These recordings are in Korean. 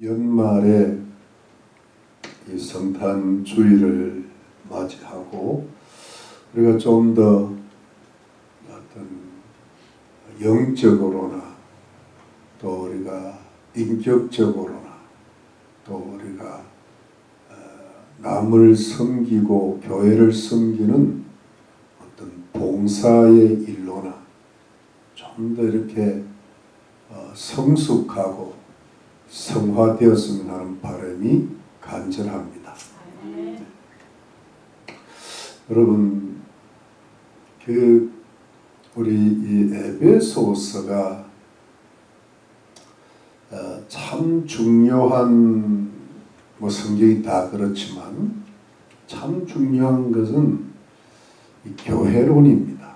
연말에 이 성탄 주일을 맞이하고 우리가 좀 더 어떤 영적으로나 또 우리가 인격적으로나 또 우리가 남을 섬기고 교회를 섬기는 어떤 봉사의 일로나 좀 더 이렇게 성숙하고 성화되었으면 하는 바람이 간절합니다. 여러분, 우리 이 에베소서가 참 중요한, 성경이 다 그렇지만 참 중요한 것은 이 교회론입니다.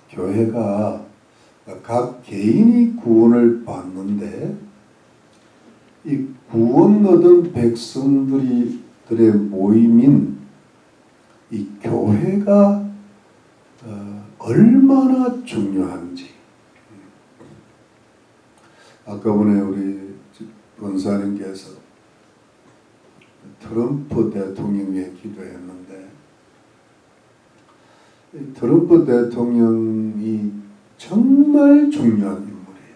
교회가 각 개인이 구원을 받는데 이 구원 얻은 백성들의 모임인 이 교회가 얼마나 중요한지. 아까 전에 우리 권사님께서 트럼프 대통령 위해 기도했는데 이 트럼프 대통령이 정말 중요한 인물이에요.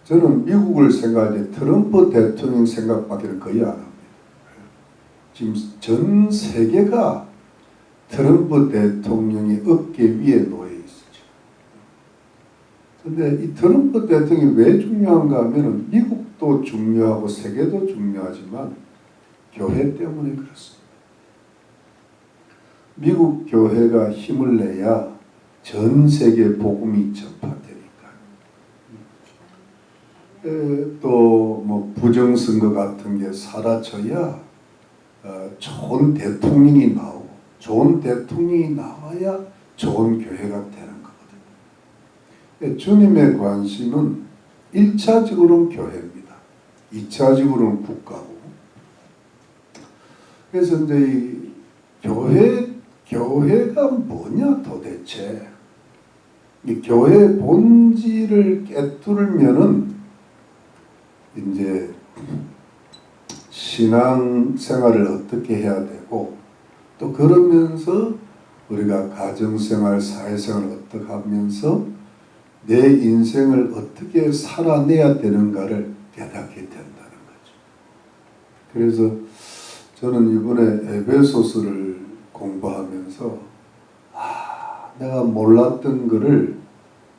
저는 미국을 생각할 때 트럼프 대통령 생각밖에 거의 안 합니다. 지금 전 세계가 트럼프 대통령의 어깨 위에 놓여 있었죠. 그런데 이 트럼프 대통령이 왜 중요한가 하면 미국도 중요하고 세계도 중요하지만 교회 때문에 그렇습니다. 미국 교회가 힘을 내야 전 세계 복음이 전파되니까. 또 부정선거 같은 게 사라져야 좋은 대통령이 나오고 좋은 대통령이 나와야 좋은 교회가 되는 거거든요. 주님의 관심은 1차적으로는 교회입니다. 2차적으로는 국가고. 그래서 이제 이 교회가 뭐냐 도대체. 이 교회 본질을 깨뚫으면은 이제 신앙생활을 어떻게 해야 되고 또 그러면서 우리가 가정생활, 사회생활을 어떻게 하면서 내 인생을 어떻게 살아내야 되는가를 깨닫게 된다는 거죠. 그래서 저는 이번에 에베소서를 공부하면서 내가 몰랐던 것을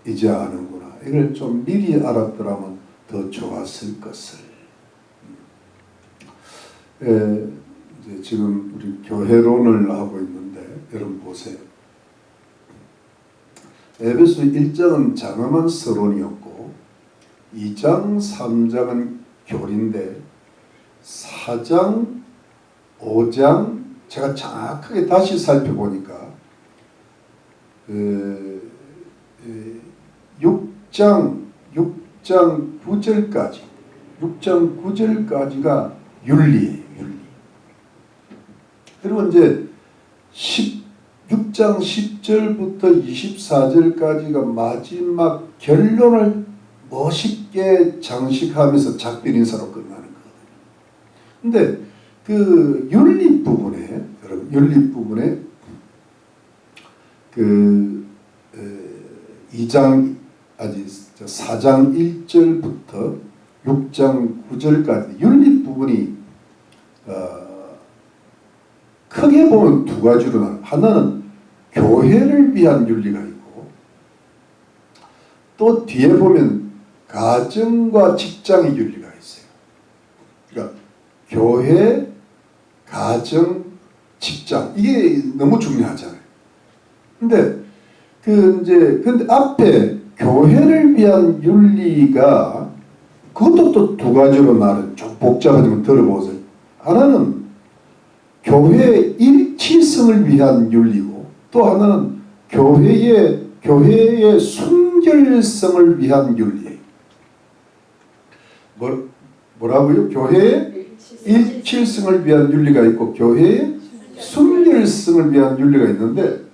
이제 아는구나. 이걸 좀 미리 알았더라면 더 좋았을 것을. 이제 지금 우리 교회론을 하고 있는데 여러분 보세요. 에베소 1장은 장엄한 서론이었고 2장, 3장은 교리인데 4장, 5장 제가 정확하게 다시 살펴보니까 6장 9절까지가 윤리예요. 윤리. 그리고 이제 6장 10절부터 24절까지가 마지막 결론을 멋있게 장식하면서 작별 인사로 끝나는 거거든요. 근데 그 윤리 부분에, 여러분, 윤리 부분에 4장 1절부터 6장 9절까지 윤리 부분이 크게 보면 두 가지로 나눠요. 하나는 교회를 위한 윤리가 있고 또 뒤에 보면 가정과 직장의 윤리가 있어요. 그러니까 교회, 가정, 직장 이게 너무 중요하잖아요. 근데 근데 앞에 교회를 위한 윤리가 그것도 또 두 가지로 나는 좀 복잡하지만 들어보세요. 하나는 교회의 일치성을 위한 윤리고 또 하나는 교회의 순결성을 위한 윤리예요. 뭐라고요? 교회의 일치성을 위한 윤리가 있고 교회의 순결성을 위한 윤리가 있는데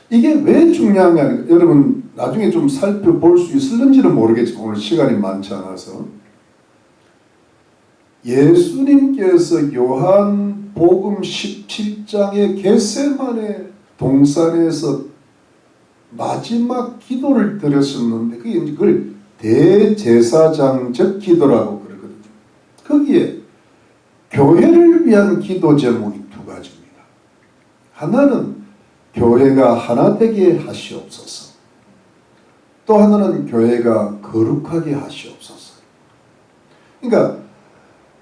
이게 왜 중요한가? 여러분 나중에 좀 살펴볼 수 있을는지는 모르겠지만 오늘 시간이 많지 않아서 예수님께서 요한복음 17장의 겟세마네 동산에서 마지막 기도를 드렸었는데 그걸 대제사장적 기도라고 그러거든요. 거기에 교회를 위한 기도 제목이 두 가지입니다. 하나는 교회가 하나 되게 하시옵소서. 또 하나는 교회가 거룩하게 하시옵소서. 그러니까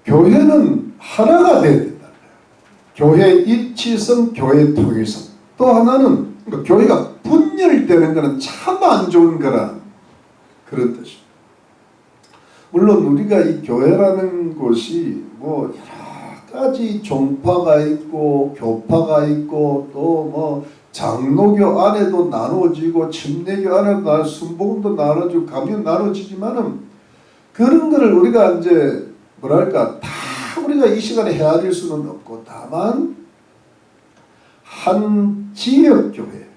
교회는 하나가 되어야 된다는 거예요. 교회 일치성, 교회 통일성. 또 하나는 그러니까 교회가 분열되는 것은 참 안 좋은 거라 그런 뜻입니다. 물론 우리가 이 교회라는 곳이 뭐 여러 가지 종파가 있고 교파가 있고 또 뭐 장로교 안에도 나눠지고 침례교 안에도 나눠 순복음도 나눠지고 가면 나눠지지만은 그런 거를 우리가 이제 뭐랄까 다 우리가 이 시간에 헤아릴 수는 없고 다만 한 지역 교회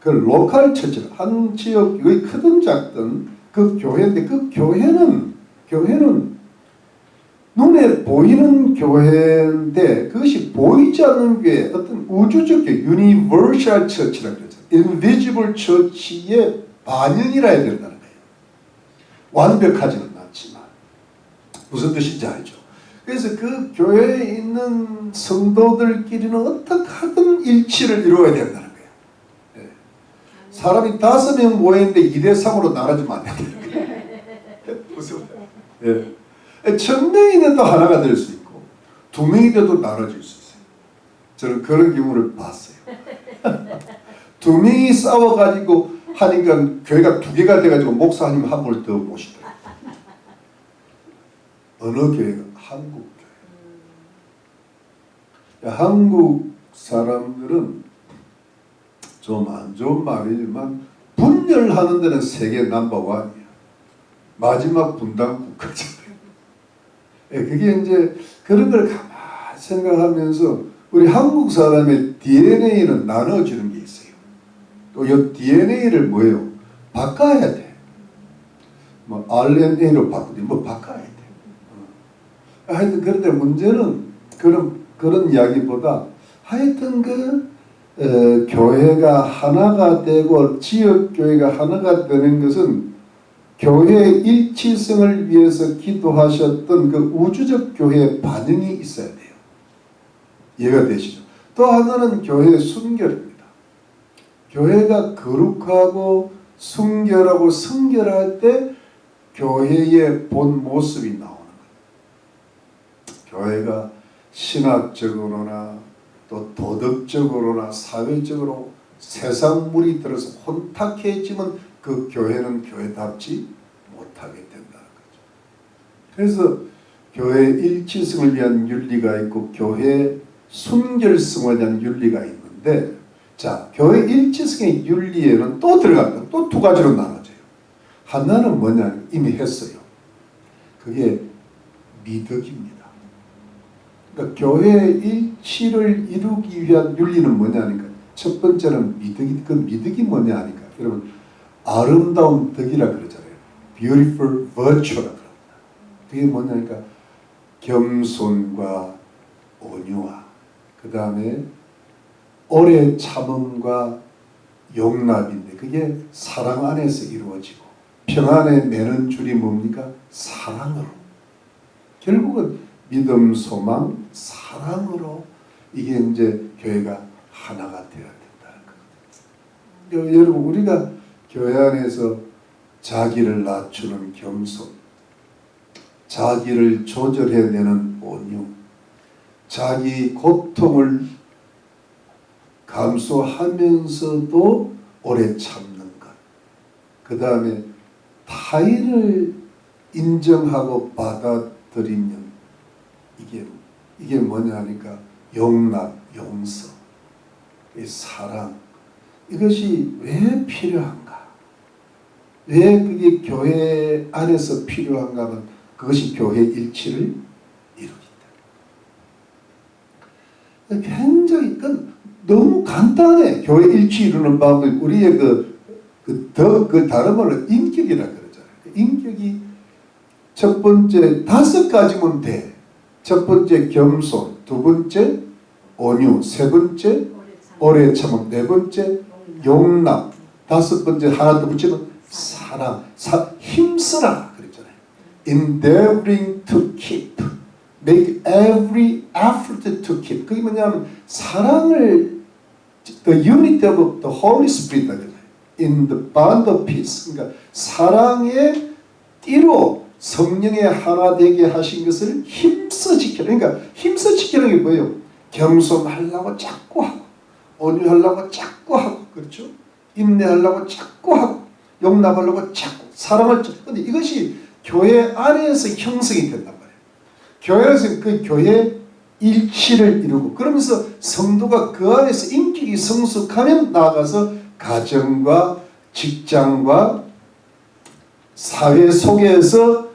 그 로컬 처치 한 지역의 크든 작든 그 교회인데 그 교회는 눈에 보이는 교회인데 그것이 보이지 않는 교회 어떤 우주적 교회 유니버셜 처치라고 그러죠. 인비지블 처치의 반영이라 해야 된다는 거예요. 완벽하지는 않지만 무슨 뜻인지 알죠. 그래서 그 교회에 있는 성도들끼리는 어떻게 하든 일치를 이루어야 된다는 거예요. 네. 사람이 5명 모였는데 2대3으로 나눠지면 안 된다는 거예요. 무슨 예. 1000명이 돼도 하나가 될 수 있고 2명이 돼도 나눠질 수 있어요. 저는 그런 경우를 봤어요. 2명이 싸워가지고 하니까 교회가 2개가 돼가지고 목사님 한 분을 더 모시더라고요. 어느 교회가? 한국 교회. 한국 사람들은 좀 안 좋은 말이지만 분열하는 데는 세계 넘버원이야. 마지막 분단 국가잖아요. 그게 이제 그런 걸 가만히 생각하면서 우리 한국 사람의 DNA는 나눠지는 게 있어요. 또 이 DNA를 뭐예요? 바꿔야 돼. 뭐 RNA로 바꾸지 뭐 바꿔야 돼. 하여튼 그런데 문제는 그런 이야기보다 하여튼 교회가 하나가 되고 지역 교회가 하나가 되는 것은 교회의 일치성을 위해서 기도하셨던 그 우주적 교회의 반응이 있어야 돼요. 이해가 되시죠? 또 하나는 교회의 순결입니다. 교회가 거룩하고 순결하고 성결할 때 교회의 본 모습이 나오는 거예요. 교회가 신학적으로나 또 도덕적으로나 사회적으로 세상물이 들어서 혼탁해지면 그 교회는 교회답지 못하게 된다는 거죠. 그래서 교회 일치성을 위한 윤리가 있고 교회 순결성에 대한 윤리가 있는데 자, 교회 일치성의 윤리에는 또 들어갑니다. 또 2가지로 나눠져요. 하나는 뭐냐? 이미 했어요. 그게 미덕입니다. 그러니까 교회 일치를 이루기 위한 윤리는 뭐냐니까 첫 번째는 미덕이 그 미덕이 뭐냐 하니까 여러분 아름다운 덕이라 그러잖아요. Beautiful virtue라 그럽니다. 그게 뭐냐니까 겸손과 온유와 그 다음에 오래 참음과 용납인데 그게 사랑 안에서 이루어지고 평안에 매는 줄이 뭡니까? 사랑으로. 결국은 믿음, 소망, 사랑으로 이게 이제 교회가 하나가 되어야 된다는 거거든요. 여러분 우리가 교회 안에서 자기를 낮추는 겸손, 자기를 조절해내는 온유, 자기 고통을 감수하면서도 오래 참는 것, 그 다음에 타인을 인정하고 받아들이면 이게 뭐냐 하니까 용납, 용서, 사랑, 이것이 왜 필요한가? 왜 그게 교회 안에서 필요한가 하면 그것이 교회 일치를 이루기 때문에. 굉장히 너무 간단해. 교회 일치 이루는 방법이 우리의 그 그 다른 말로 인격이라 그러잖아요. 인격이 첫 번째 5가지면 돼. 첫 번째 겸손, 두 번째 온유, 세 번째 오래 참음, 네 번째 용납, 다섯 번째 하나 더 붙이면 사랑, 힘쓰라 그랬잖아요. Endeavoring to keep, make every effort to keep. 그게 뭐냐면 사랑을 the unity of the Holy Spirit in the bond of peace. 그러니까 사랑의 띠로 성령의 하나 되게 하신 것을 힘써 지키라. 그러니까 힘써 지키는 게 뭐예요? 겸손하려고 자꾸 하고, 온유하려고 자꾸 하고, 그렇죠? 인내하려고 자꾸 하고, 용납하려고 자꾸, 사랑을 자꾸. 근데 이것이 교회 안에서 형성이 된단 말이에요. 교회에서 그 교회 일치를 이루고, 그러면서 성도가 그 안에서 인격이 성숙하면 나아가서 가정과 직장과 사회 속에서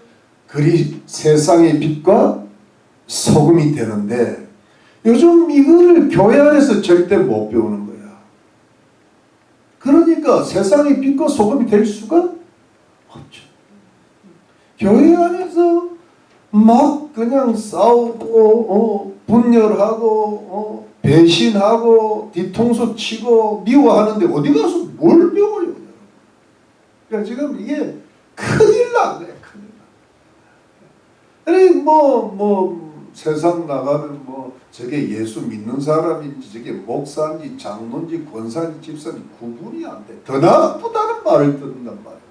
그리 세상의 빛과 소금이 되는데, 요즘 이거를 교회 안에서 절대 못 배우는 거야. 그러니까 세상의 빛과 소금이 될 수가 없죠. 교회 안에서 막 그냥 싸우고 분열하고 배신하고 뒤통수 치고 미워하는데 어디 가서 뭘 배워요? 그러니까 지금 이게 큰일 난 거야. 큰일 나. 세상 나가면 저게 예수 믿는 사람인지 저게 목사인지 장로인지 권사인지 집사인지 구분이 안 돼. 더 나쁘다는 말을 듣는단 말이에요.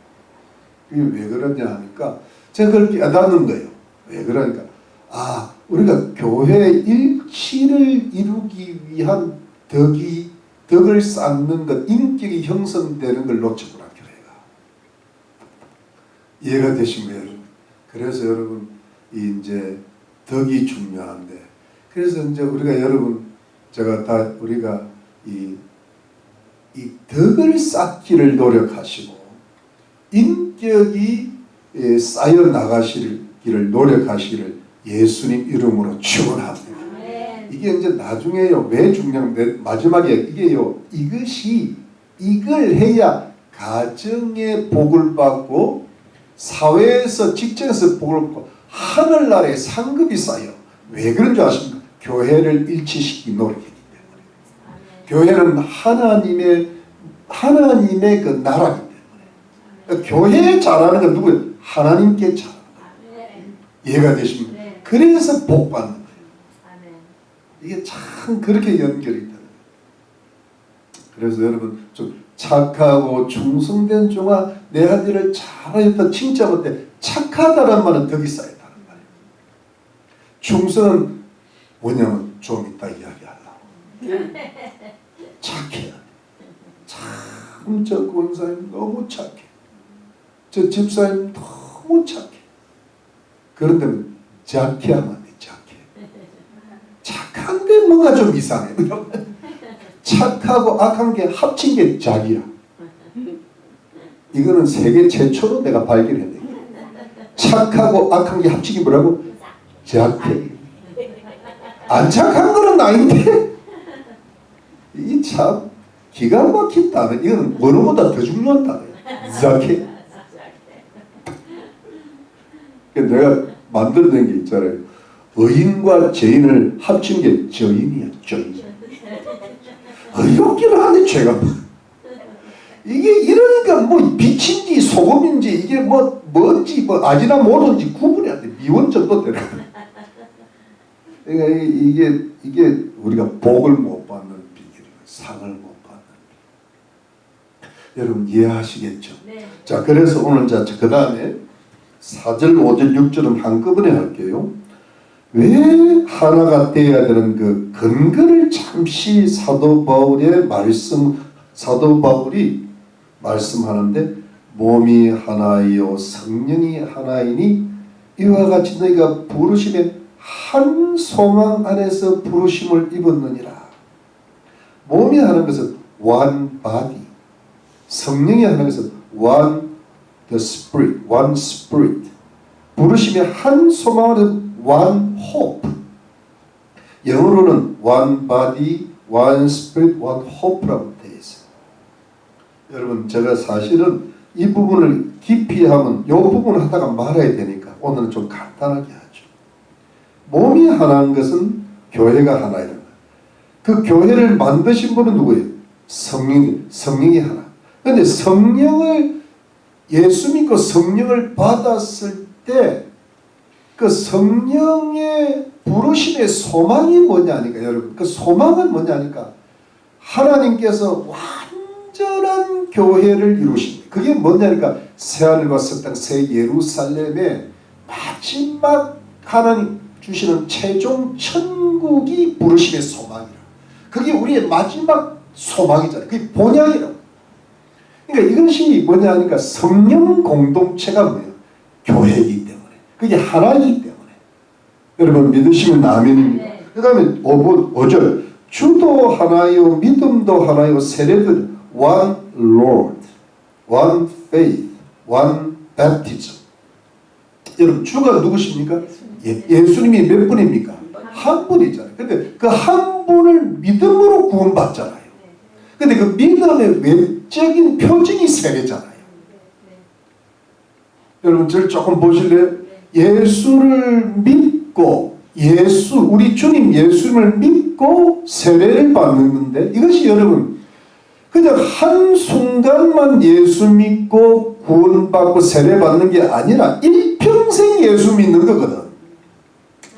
이게 왜 그러냐 하니까 제가 그걸 깨닫는 거예요. 왜 그러니까 우리가 교회 일치를 이루기 위한 덕을 쌓는 것, 인격이 형성되는 걸 놓쳤구나, 교회가. 이해가 되시면 여러분. 그래서 여러분 이제 덕이 중요한데, 그래서 이제 우리가 여러분 우리가 이 덕을 쌓기를 노력하시고 인격이 쌓여 나가시기를 노력하시기를 예수님 이름으로 축원합니다. 이게 이제 나중에요. 왜 중요한데 마지막에 이걸 해야 가정의 복을 받고 사회에서 직장에서 복을 받고 하늘나라에 상급이 쌓여. 왜 그런 줄 아십니까? 교회를 일치시키기 노력이기 때문에. 교회는 하나님의 그 나라이기 때문에. 교회 잘하는 건 누구예요? 하나님께 잘하는 거예요. 이해가 되십니까? 그래서 복 받는 거예요. 이게 참 그렇게 연결이 되는 거예요. 그래서 여러분 좀 착하고 충성된 종아 내 할 일을 잘하였다 칭찬할 때 착하다는 말은 덕이 쌓였다는 말이에요. 충성은 뭐냐면 좀 이따 이야기하려고. 착해야 돼. 참 저 권사님 너무 착해. 저 집사님 너무 착해. 그런데 착해야만 돼. 착해. 착한데 뭔가 좀 이상해. 착하고 악한 게 합친 게 작이야. 이거는 세계 최초로 내가 발견했네. 착하고 악한 게 합치기 뭐라고? 작해. 안 착한 거는 아닌데 이 참 기가 막힌 단어. 이거는 뭐보다 더 중요한 단어야. 작해. 내가 만들어낸 게 있잖아요. 의인과 죄인을 합친 게 저인이야. 저인. 어이없기는 한데 죄가 이게 이러니까 뭐 빛인지 소금인지 이게 뭔지 아지나 모든지 구분이 안 돼. 미원 정도 되는 거야. 그러니까 이게 우리가 복을 못 받는 비결이에요. 상을 못 받는 비결. 여러분 이해하시겠죠? 네. 자, 그래서 오늘 그 다음에 4절, 5절, 6절은 한꺼번에 할게요. 왜 하나가 되어야 되는 그 근거를 잠시 사도 바울이 말씀하는데, 몸이 하나이요 성령이 하나이니 이와 같이 너희가 부르심에 한 소망 안에서 부르심을 입었느니라. 몸이 하는 것은 one body, 성령이 하는 것은 one the spirit, one spirit. 부르심에 한 소망 안에서 one hope. 영어로는 one body, one spirit, one hope라고 되어 있어요. 여러분 제가 사실은 이 부분을 깊이 하면 이 부분을 하다가 말아야 되니까 오늘은 좀 간단하게 하죠. 몸이 하나인 것은 교회가 하나이다. 그 교회를 만드신 분은 누구예요? 성령이 하나. 그런데 성령을 예수 믿고 성령을 받았을 때 그 성령의 부르심의 소망이 뭐냐니까 여러분. 그 소망은 뭐냐니까 하나님께서 완전한 교회를 이루십니다. 그게 뭐냐니까 새하늘과 새 땅 새 예루살렘의 마지막 하나님 주시는 최종 천국이 부르심의 소망이라. 그게 우리의 마지막 소망이잖아요. 그게 본향이라고. 그러니까 이것이 뭐냐 하니까 성령 공동체가 뭐예요? 교회이기 때문에. 그게 하나이기 때문에. 여러분 믿으시면 아멘입니다. 그 다음에 5절 주도 하나요 믿음도 하나요 세례들 one Lord, one faith, one baptism. 여러분 주가 누구십니까? 예수님이 몇 분입니까? 한 분이잖아요. 근데 그 한 분을 믿음으로 구원받잖아요. 근데 그 믿음의 외적인 표징이 세례잖아요. 여러분 저를 조금 보실래요? 예수를 믿고 우리 주님 예수님을 믿고 세례를 받는 건데 이것이 여러분 그냥 한순간만 예수 믿고 구원받고 세례 받는 게 아니라 일평생 예수 믿는 거거든.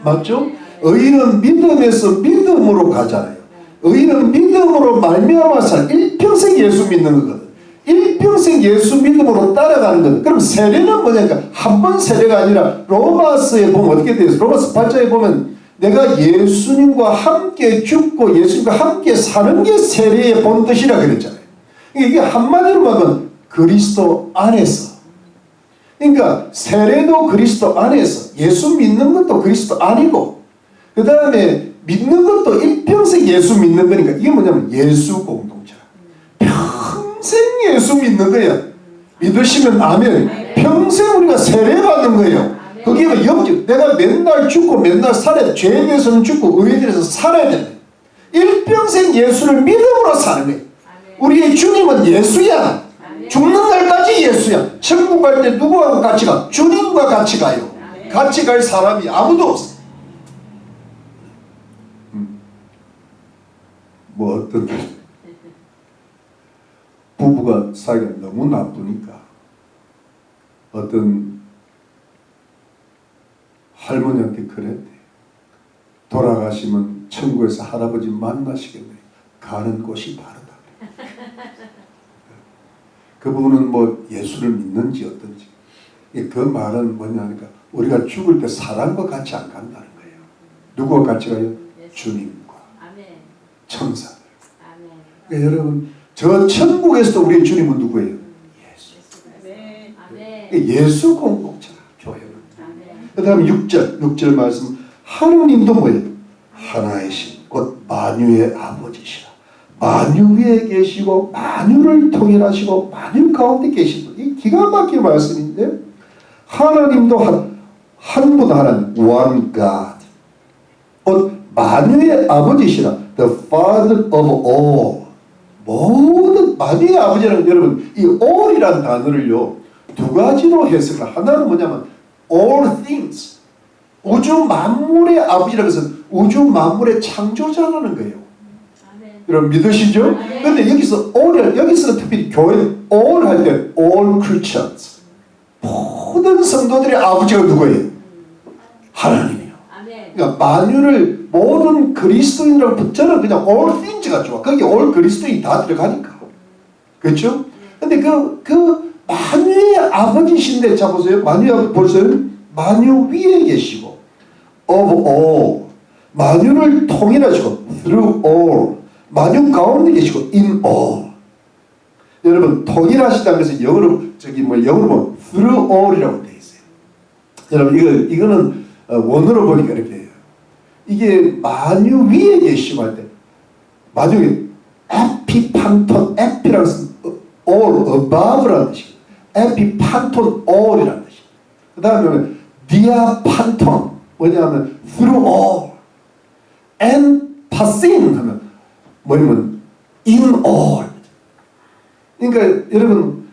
맞죠? 의인은 믿음에서 믿음으로 가잖아요. 의인은 믿음으로 말미암아서 일평생 예수 믿는 거거든. 일평생 예수 믿음으로 따라가는 거든. 그럼 세례는 뭐냐니까 한 번 세례가 아니라 로마서에 보면 어떻게 되어 있어요? 로마서 8장에 보면 내가 예수님과 함께 죽고 예수님과 함께 사는 게 세례의 본뜻이라 그랬잖아요. 이게 한마디로 말하면 그리스도 안에서. 그러니까 세례도 그리스도 안에서 예수 믿는 것도 그리스도 안이고 그 다음에 믿는 것도 일평생 예수 믿는 거니까 이게 뭐냐면 예수 공동체라. 평생 예수 믿는 거야. 믿으시면 아멘. 평생 우리가 세례 받는 거예요. 그게 영적. 내가 맨날 죽고 맨날 살아야 돼. 죄에 대해서는 죽고 의에 대해서 살아야 돼. 일평생 예수를 믿음으로 사는 거예요. 우리의 주님은 예수야. 죽는 날까지 예수야. 천국 갈 때 누구하고 같이 가? 주님과 같이 가요. 같이 갈 사람이 아무도 없어. 뭐 어떤 부부가 사이가 너무 나쁘니까 어떤 할머니한테 그랬대. 돌아가시면 천국에서 할아버지 만나시겠네. 가는 곳이 다르다. 그 부분은 뭐 예수를 믿는지 어떤지. 그 말은 뭐냐 하니까 우리가 죽을 때 사람과 같이 안 간다는 거예요. 누구와 같이 가요? 주님과 천사들. 그러니까 여러분 저 천국에서도 우리의 주님은 누구예요? 예수. 예수 공동체라 교회는. 그 다음에 6절 말씀 하느님도 뭐예요? 하나이신 곧 만유의 아버지시라. 만유 위에 계시고 만유를 통일하시고 만유 가운데 계시고 이 기가 막힌 말씀인데 하나님도 한 분 하나님 one God 곧 만유의 아버지시라. The Father of all. 모든 만유의 아버지라는 여러분 이 all이라는 단어를요 두 가지로 해석을 하나는 뭐냐면 all things 우주 만물의 아버지라는 것은 우주 만물의 창조자라는 거예요. 여러분 믿으시죠? 그런데 여기서 여기서는 특별히 교회 all 할 때 all Christians 모든 성도들의 아버지가 누구예요? 하나님이요. 그러니까 만유를 모든 그리스도인이라고 붙자는 그냥 all things가 좋아. 거기 all 그리스도인이 다 들어가니까. 그렇죠? 근데 그 만유의 아버지신데 자 보세요. 만유의 아버지 보세요. 만유 위에 계시고 of all 만유를 통일하시고 through all 만유 가운데 계시고 in all. 여러분 통일하시다는 것은 영어로 영어로 through all이라고 되어 있어요. 여러분 이거는 원어로 보니까 이렇게 해요. 이게 만유 위에 계시고 할 때 만유 에피판톤 에피라는 것은 all above라는 뜻이에요. 에피판톤 all이라는 뜻이에요. 그 다음에 디아판톤 뭐냐면 through all and passing 하면 뭐냐면 in all 그러니까 여러분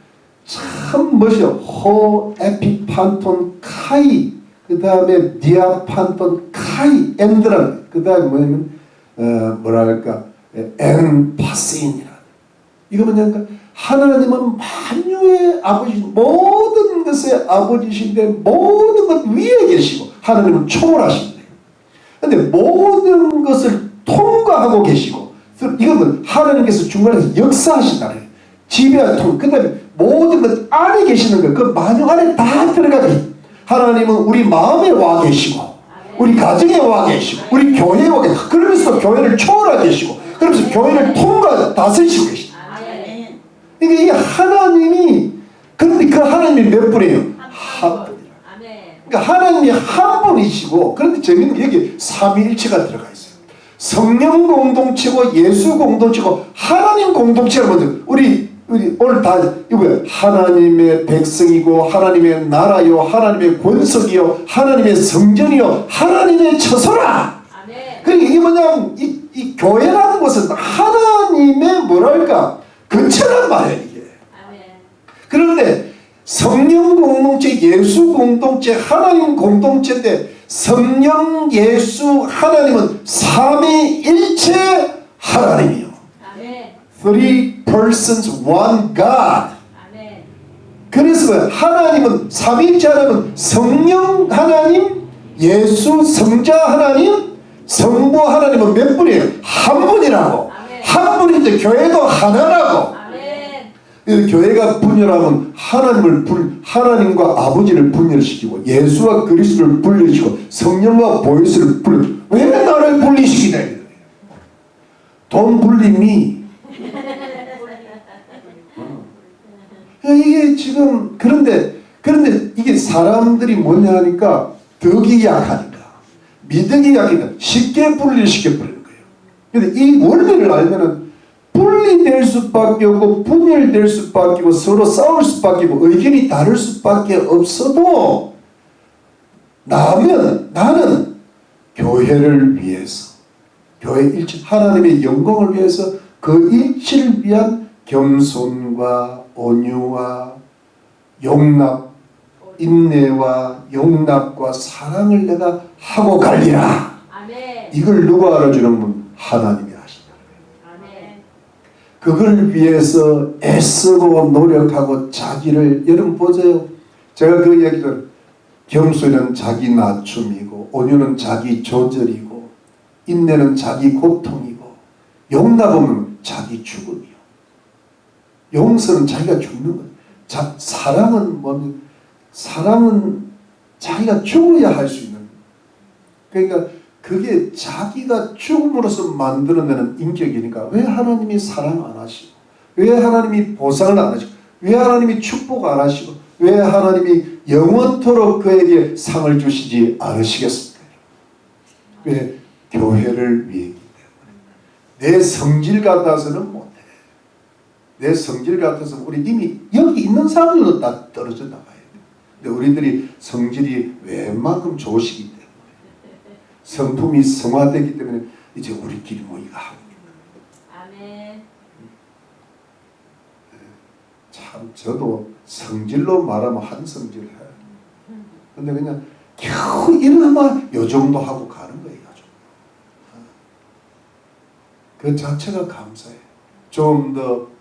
참 멋이요. 호 에피판톤 카이, 그 다음에 디아판톤 카이 엔드란, 그 다음에 뭐냐면 뭐랄까 엔파세인이라. 이거 뭐냐니까 하나님은 만유의 아버지, 모든 것의 아버지신데 모든 것 위에 계시고 하나님은 초월하신대. 근데 모든 것을 통과하고 계시고, 이거는 하나님께서 중간에서 역사하신다는 거예요. 지배와 그 다음에 모든 것 안에 계시는 거예요. 그 만유 안에 다 들어가 계세요. 하나님은 우리 마음에 와 계시고, 우리 가정에 와 계시고, 우리 교회에 와 계시고, 그러면서 교회를 초월하 계시고, 그러면서 교회를 다스리시고 계시고. 그러니까 이게 하나님이, 그런데 그 하나님이 몇 분이에요? 한 분이에요. 그러니까 하나님이 한 분이시고, 그런데 재밌는 게 여기 삼위일체가 들어가 있어요. 성령 공동체고 예수 공동체고 하나님 공동체가 먼저 우리 오늘 다 이거 뭐야? 하나님의 백성이고 하나님의 나라요, 하나님의 권속이요, 하나님의 성전이요, 하나님의 처소라. 그러니까 이게 뭐냐면 이 교회라는 것은 하나님의 뭐랄까 근처란 말이에요 이게. 그런데 성령 공동체, 예수 공동체, 하나님 공동체인데 성령, 예수, 하나님은 삼위일체 하나님이요. Three persons, one God. 그래서 하나님은 삼위일체 하나님은 성령 하나님, 예수 성자 하나님, 성부 하나님은 몇 분이에요? 한 분이라고. 한 분인데 교회도 하나라고. 교회가 분열하면 하나님과 아버지를 분열시키고 예수와 그리스도를 분열시키고 성령과 보혜스를 분열. 왜 나를 분리시키냐? 돈 분림이 이게 지금 그런데 이게 사람들이 뭐냐 하니까 덕이 약하니까, 미덕이 약하니까 쉽게 분리시켜버리는 거예요. 근데 이 원리를 알면은 분리될 수밖에 없고 분열될 수밖에 없고 서로 싸울 수밖에 없고 의견이 다를 수밖에 없어도 나는 교회를 위해서, 교회 일치, 하나님의 영광을 위해서 그 일치를 위한 겸손과 온유와 용납, 인내와 용납과 사랑을 내가 하고 갈리라. 이걸 누가 알아주는 분? 하나님이 하신다. 그걸 위해서 애쓰고 노력하고 자기를, 여러분 보세요. 제가 그 얘기를, 겸손은 자기 낮춤이고 온유는 자기 조절이고 인내는 자기 고통이고 용납은 자기 죽음이요. 용서는 자기가 죽는 거예요. 사랑은 뭐냐면 사랑은 자기가 죽어야 할 수 있는 거예요. 그러니까 그게 자기가 죽음으로써 만들어내는 인격이니까 왜 하나님이 사랑 안 하시고, 왜 하나님이 보상을 안 하시고, 왜 하나님이 축복 안 하시고, 왜 하나님이 영원토록 그에게 상을 주시지 않으시겠습니까? 왜? 교회를 위해이기 때문에. 내 성질 같아서는 못해. 내 성질 같아서 우리 이미 여기 있는 사람들도 다 떨어져 나가야 돼. 근데 우리들이 성질이 웬만큼 좋으시기 때문에, 성품이 성화되기 때문에 이제 우리끼리 모이가 하는 거예요. 아멘. 참 저도 성질로 말하면 한 성질 해요. 근데 그냥 겨우 이러나 요 정도 하고 가는 거예요. 그 자체가 감사해요. 좀 더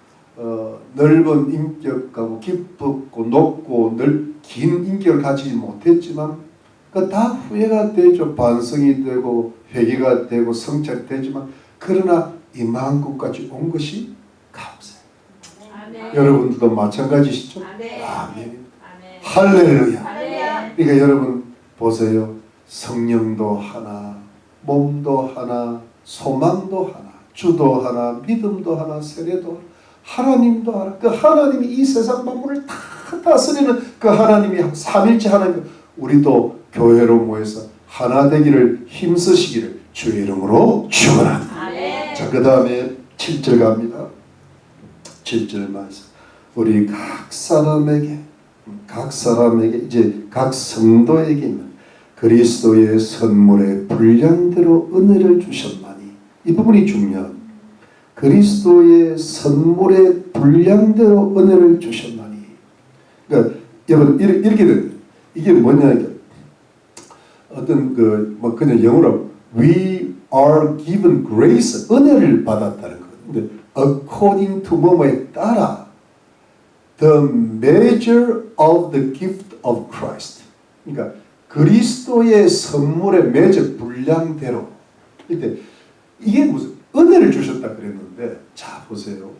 넓은 인격하고 깊고 높고 긴 인격을 가지지 못했지만 그 다 후회가 되죠. 반성이 되고 회개가 되고 성찰이 되지만 그러나 이만큼까지 온 것이 감사해요. 아멘. 여러분들도 마찬가지시죠? 아멘. 아멘. 할렐루야. 아멘. 그러니까 여러분 보세요. 성령도 하나, 몸도 하나, 소망도 하나, 주도 하나, 믿음도 하나, 세례도 하나, 하나님도 하나. 그 하나님이 이 세상 만물을 다 다스리는 그 하나님이 삼일째 하나님, 우리도 교회로 모여서 하나 되기를 힘쓰시기를 주의 이름으로 축원합니다. 자, 그 다음에 7절 갑니다. 7절 말씀. 우리 각 사람에게 이제 각 성도에게는 그리스도의 선물의 분량대로 은혜를 주셨나니, 이 부분이 중요한. 그리스도의 선물의 분량대로 은혜를 주셨나니. 그러니까 여러분 이렇게 됩니다. 이게 뭐냐, 이게 어떤 뭐 그냥 영어로 we are given grace, 은혜를 받았다는 거거든요. according to 뭐뭐에 따라 the measure of the gift of Christ. 그러니까 그리스도의 선물의 measure, 분량대로. 근데 이게 무슨 은혜를 주셨다 그랬는데, 자 보세요.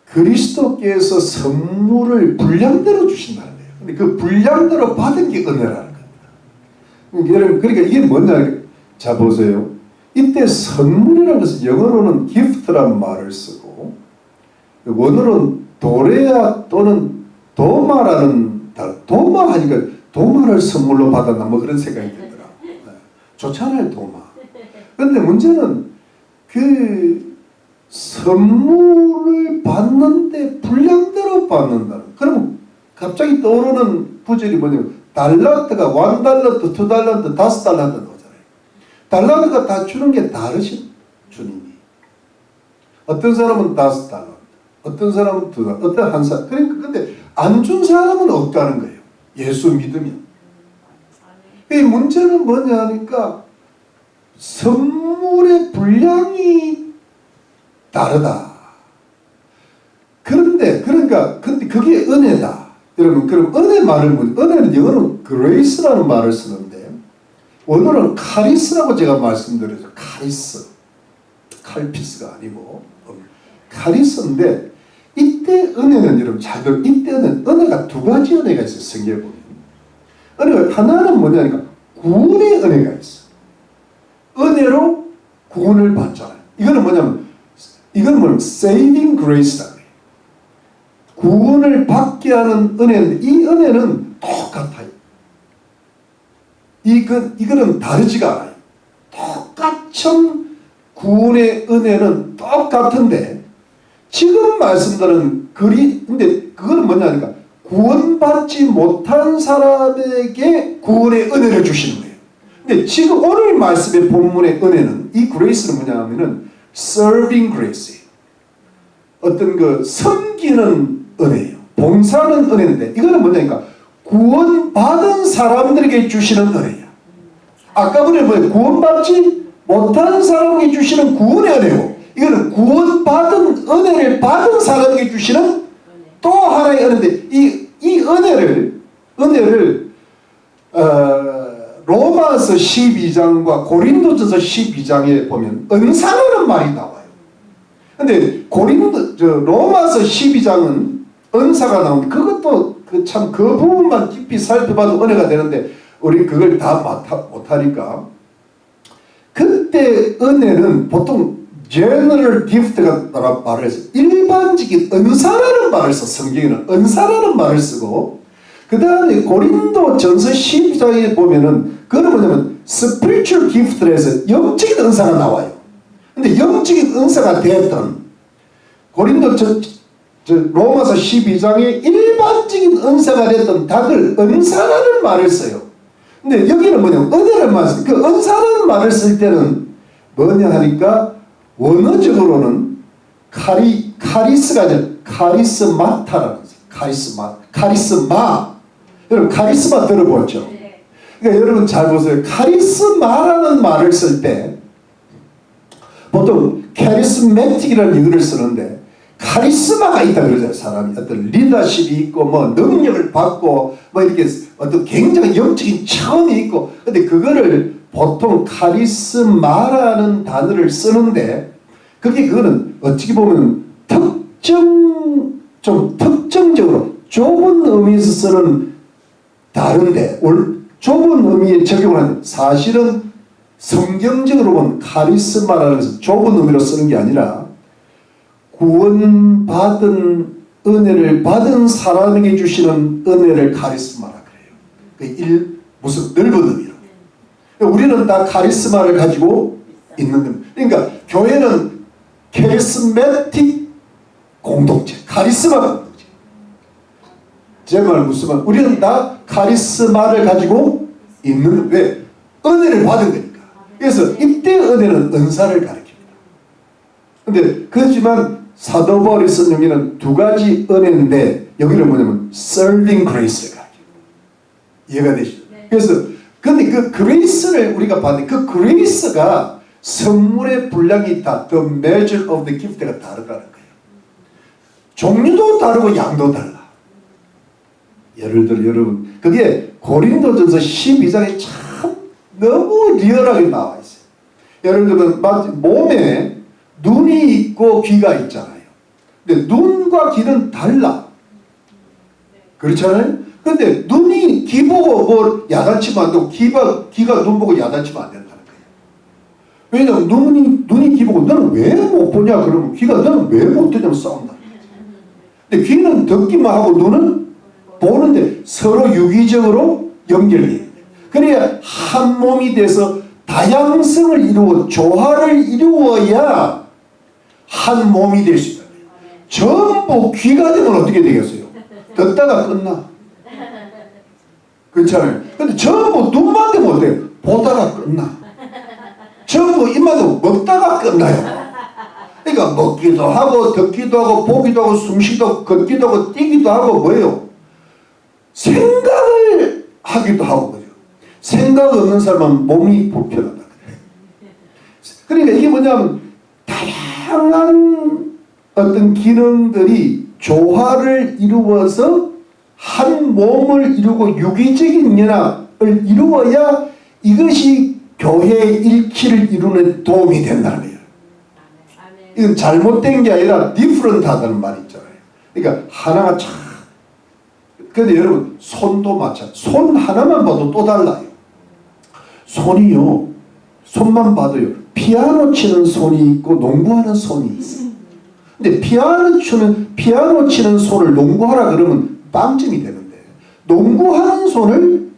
그리스도께서 선물을 분량대로 주신다는 거예요. 근데 그 분량대로 받은 게 은혜라는 겁니다. 여러분, 그러니까 이게 뭐냐? 자 보세요. 이때 선물이라는 것은 영어로는 gift란 말을 쓰고 원어로는 도레아 또는 도마라는 도마 하니까 도마를 선물로 받았나 뭐 그런 생각이 들더라. 좋잖아요, 도마. 그런데 문제는 그 선물을 받는데 분량대로 받는다는. 그러면 갑자기 떠오르는 구절이 뭐냐면 달란트가 1달란트, 2달란트, 5달란트 나오잖아요. 달란트가 다 주는 게 다르신 주님이. 어떤 사람은 5달란트, 어떤 사람은 2달란트, 어떤 한 사람. 그러니까 근데 안 준 사람은 없다는 거예요. 예수 믿으면. 이 문제는 뭐냐 하니까 선물의 분량이 다르다. 그런데 근데 그게 은혜다. 여러분, 그럼 은혜 말을 은혜는 영어로 grace라는 말을 쓰는데 원어는 카리스라고 제가 말씀드렸죠. 카리스, 칼피스가 아니고 카리스인데 이때 은혜는 여러분 잘 들어. 이때는 은혜가 두 가지 은혜가 있어요. 성경에 보면 은혜가 하나는 뭐냐니까 구원의 은혜가 있어. 은혜로 구원을 받잖아요. 이거는 뭐냐면 saving grace다. 구원을 받게 하는 은혜인데 이 은혜는 똑같아요. 이거는 다르지가 않아요. 똑같은 구원의 은혜는 똑같은데 지금 말씀드린 근데 그거는 뭐냐니까 구원받지 못한 사람에게 구원의 은혜를 주시는 거예요. 근데 지금 오늘 말씀의 본문의 은혜는 이 그레이스는 뭐냐 하면은 serving grace. 어떤 섬기는 은혜예요. 봉사하는 은혜인데 이거는 뭐냐니까 구원받은 사람들에게 주시는 은혜야. 아까 보면 구원받지 못한 사람에게 주시는 구원의 은혜고 이거는 구원받은 은혜를 받은 사람에게 주시는 또 하나의 은혜인데 이 은혜를 로마서 12장과 고린도전서 12장에 보면 은사라는 말이 나와요. 근데 로마서 12장은 은사가 나오는데 그것도 참 그 부분만 깊이 살펴봐도 은혜가 되는데 우리 그걸 다 못하니까 그때 은혜는 보통 general gift가 말을 해서 일반적인 은사라는 말을 써. 성경에는 은사라는 말을 쓰고 그 다음에 고린도 전서 12장에 보면은 그거는 뭐냐면 spiritual gift를 해서 영적인 은사가 나와요. 근데 영적인 은사가 되었던 고린도 로마서 12장에 일반적인 은사가 됐던 닭을 은사라는 말을 써요. 근데 여기는 뭐냐면 은혜를 말 써요. 그 은사라는 말을 쓸 때는 뭐냐 하니까 원어적으로는 카리스가 아니라 카리스마타라는 거예요. 카리스마. 여러분 카리스마 들어보죠? 그러니까 여러분 잘 보세요. 카리스마라는 말을 쓸 때 보통 카리스매틱이라는 영어를 쓰는데 카리스마가 있다 그러잖아요. 사람이 어떤 리더십이 있고 뭐 능력을 받고 뭐 이렇게 어떤 굉장히 영적인 차원이 있고 근데 그거를 보통 카리스마라는 단어를 쓰는데 그거는 어떻게 보면 특정적으로 좁은 의미에서 쓰는 다른데 좁은 의미에 적용을 하는 사실은 성경적으로 보면 카리스마라는 것은 좁은 의미로 쓰는 게 아니라 구원받은 은혜를 받은 사람에게 주시는 은혜를 카리스마라 그래요. 무슨 넓은 의미로. 우리는 다 카리스마를 가지고 있는 겁니다. 그러니까 교회는 캐리스매틱 공동체, 카리스마 공동체. 제 말 무슨 말? 우리는 다 카리스마를 가지고 있는 왜? 은혜를 받은 거니까. 그래서 이때 은혜는 은사를 가리킵니다. 근데 그렇지만 사도 바울이 쓴 여기는 두 가지 은혜인데 여기는 뭐냐면 serving grace가 이해가 되시죠? 네. 그래서 근데 그 그레이스를 우리가 봤는데 그 그레이스가 선물의 분량이 다 the measure of the gift가 다르다는 거예요. 종류도 다르고 양도 달라. 예를 들어 여러분 그게 고린도전서 12장에 참 너무 리얼하게 나와 있어요. 예를 들면 몸에 눈이 있고 귀가 있잖아요. 근데 눈과 귀는 달라. 그렇잖아요? 근데 눈이 귀 보고 뭐 야단치면 안 되고 귀가 눈 보고 야단치면 안 된다는 거예요. 왜냐면 눈이 귀 보고 너는 왜 못 보냐 그러면 귀가 너는 왜 못 듣냐면 싸운다. 근데 귀는 듣기만 하고 눈은 보는데 서로 유기적으로 연결돼요. 그래야 한 몸이 돼서 다양성을 이루고 조화를 이루어야 한 몸이 될 수 있다. 전부 귀가 되면 어떻게 되겠어요? 듣다가 끝나. 그렇잖아요. 근데 전부 눈만 되면 어때요? 보다가 끝나. 전부 입만 되면 먹다가 끝나요. 그러니까 먹기도 하고 듣기도 하고 보기도 하고 숨쉬기도 하고 걷기도 하고 뛰기도 하고 뭐예요? 생각을 하기도 하고 그죠. 생각 없는 사람은 몸이 불편하다. 그러니까 이게 뭐냐면 다양한 어떤 기능들이 조화를 이루어서 한 몸을 이루고 유기적인 연합을 이루어야 이것이 교회의 일치를 이루는 도움이 된다는 거예요. 이건 잘못된 게 아니라 디프런트하다는 말이 있잖아요. 그러니까 하나가 참. 근데 여러분 손도 마찬가지. 손 하나만 봐도 또 달라요. 손이요. 손만 봐도요. 피아노 치는 손이 있고 농구하는 손이 있어요. 근데 피아노 치는 손을 농구하라 그러면 빵점이 되는데 농구하는 손을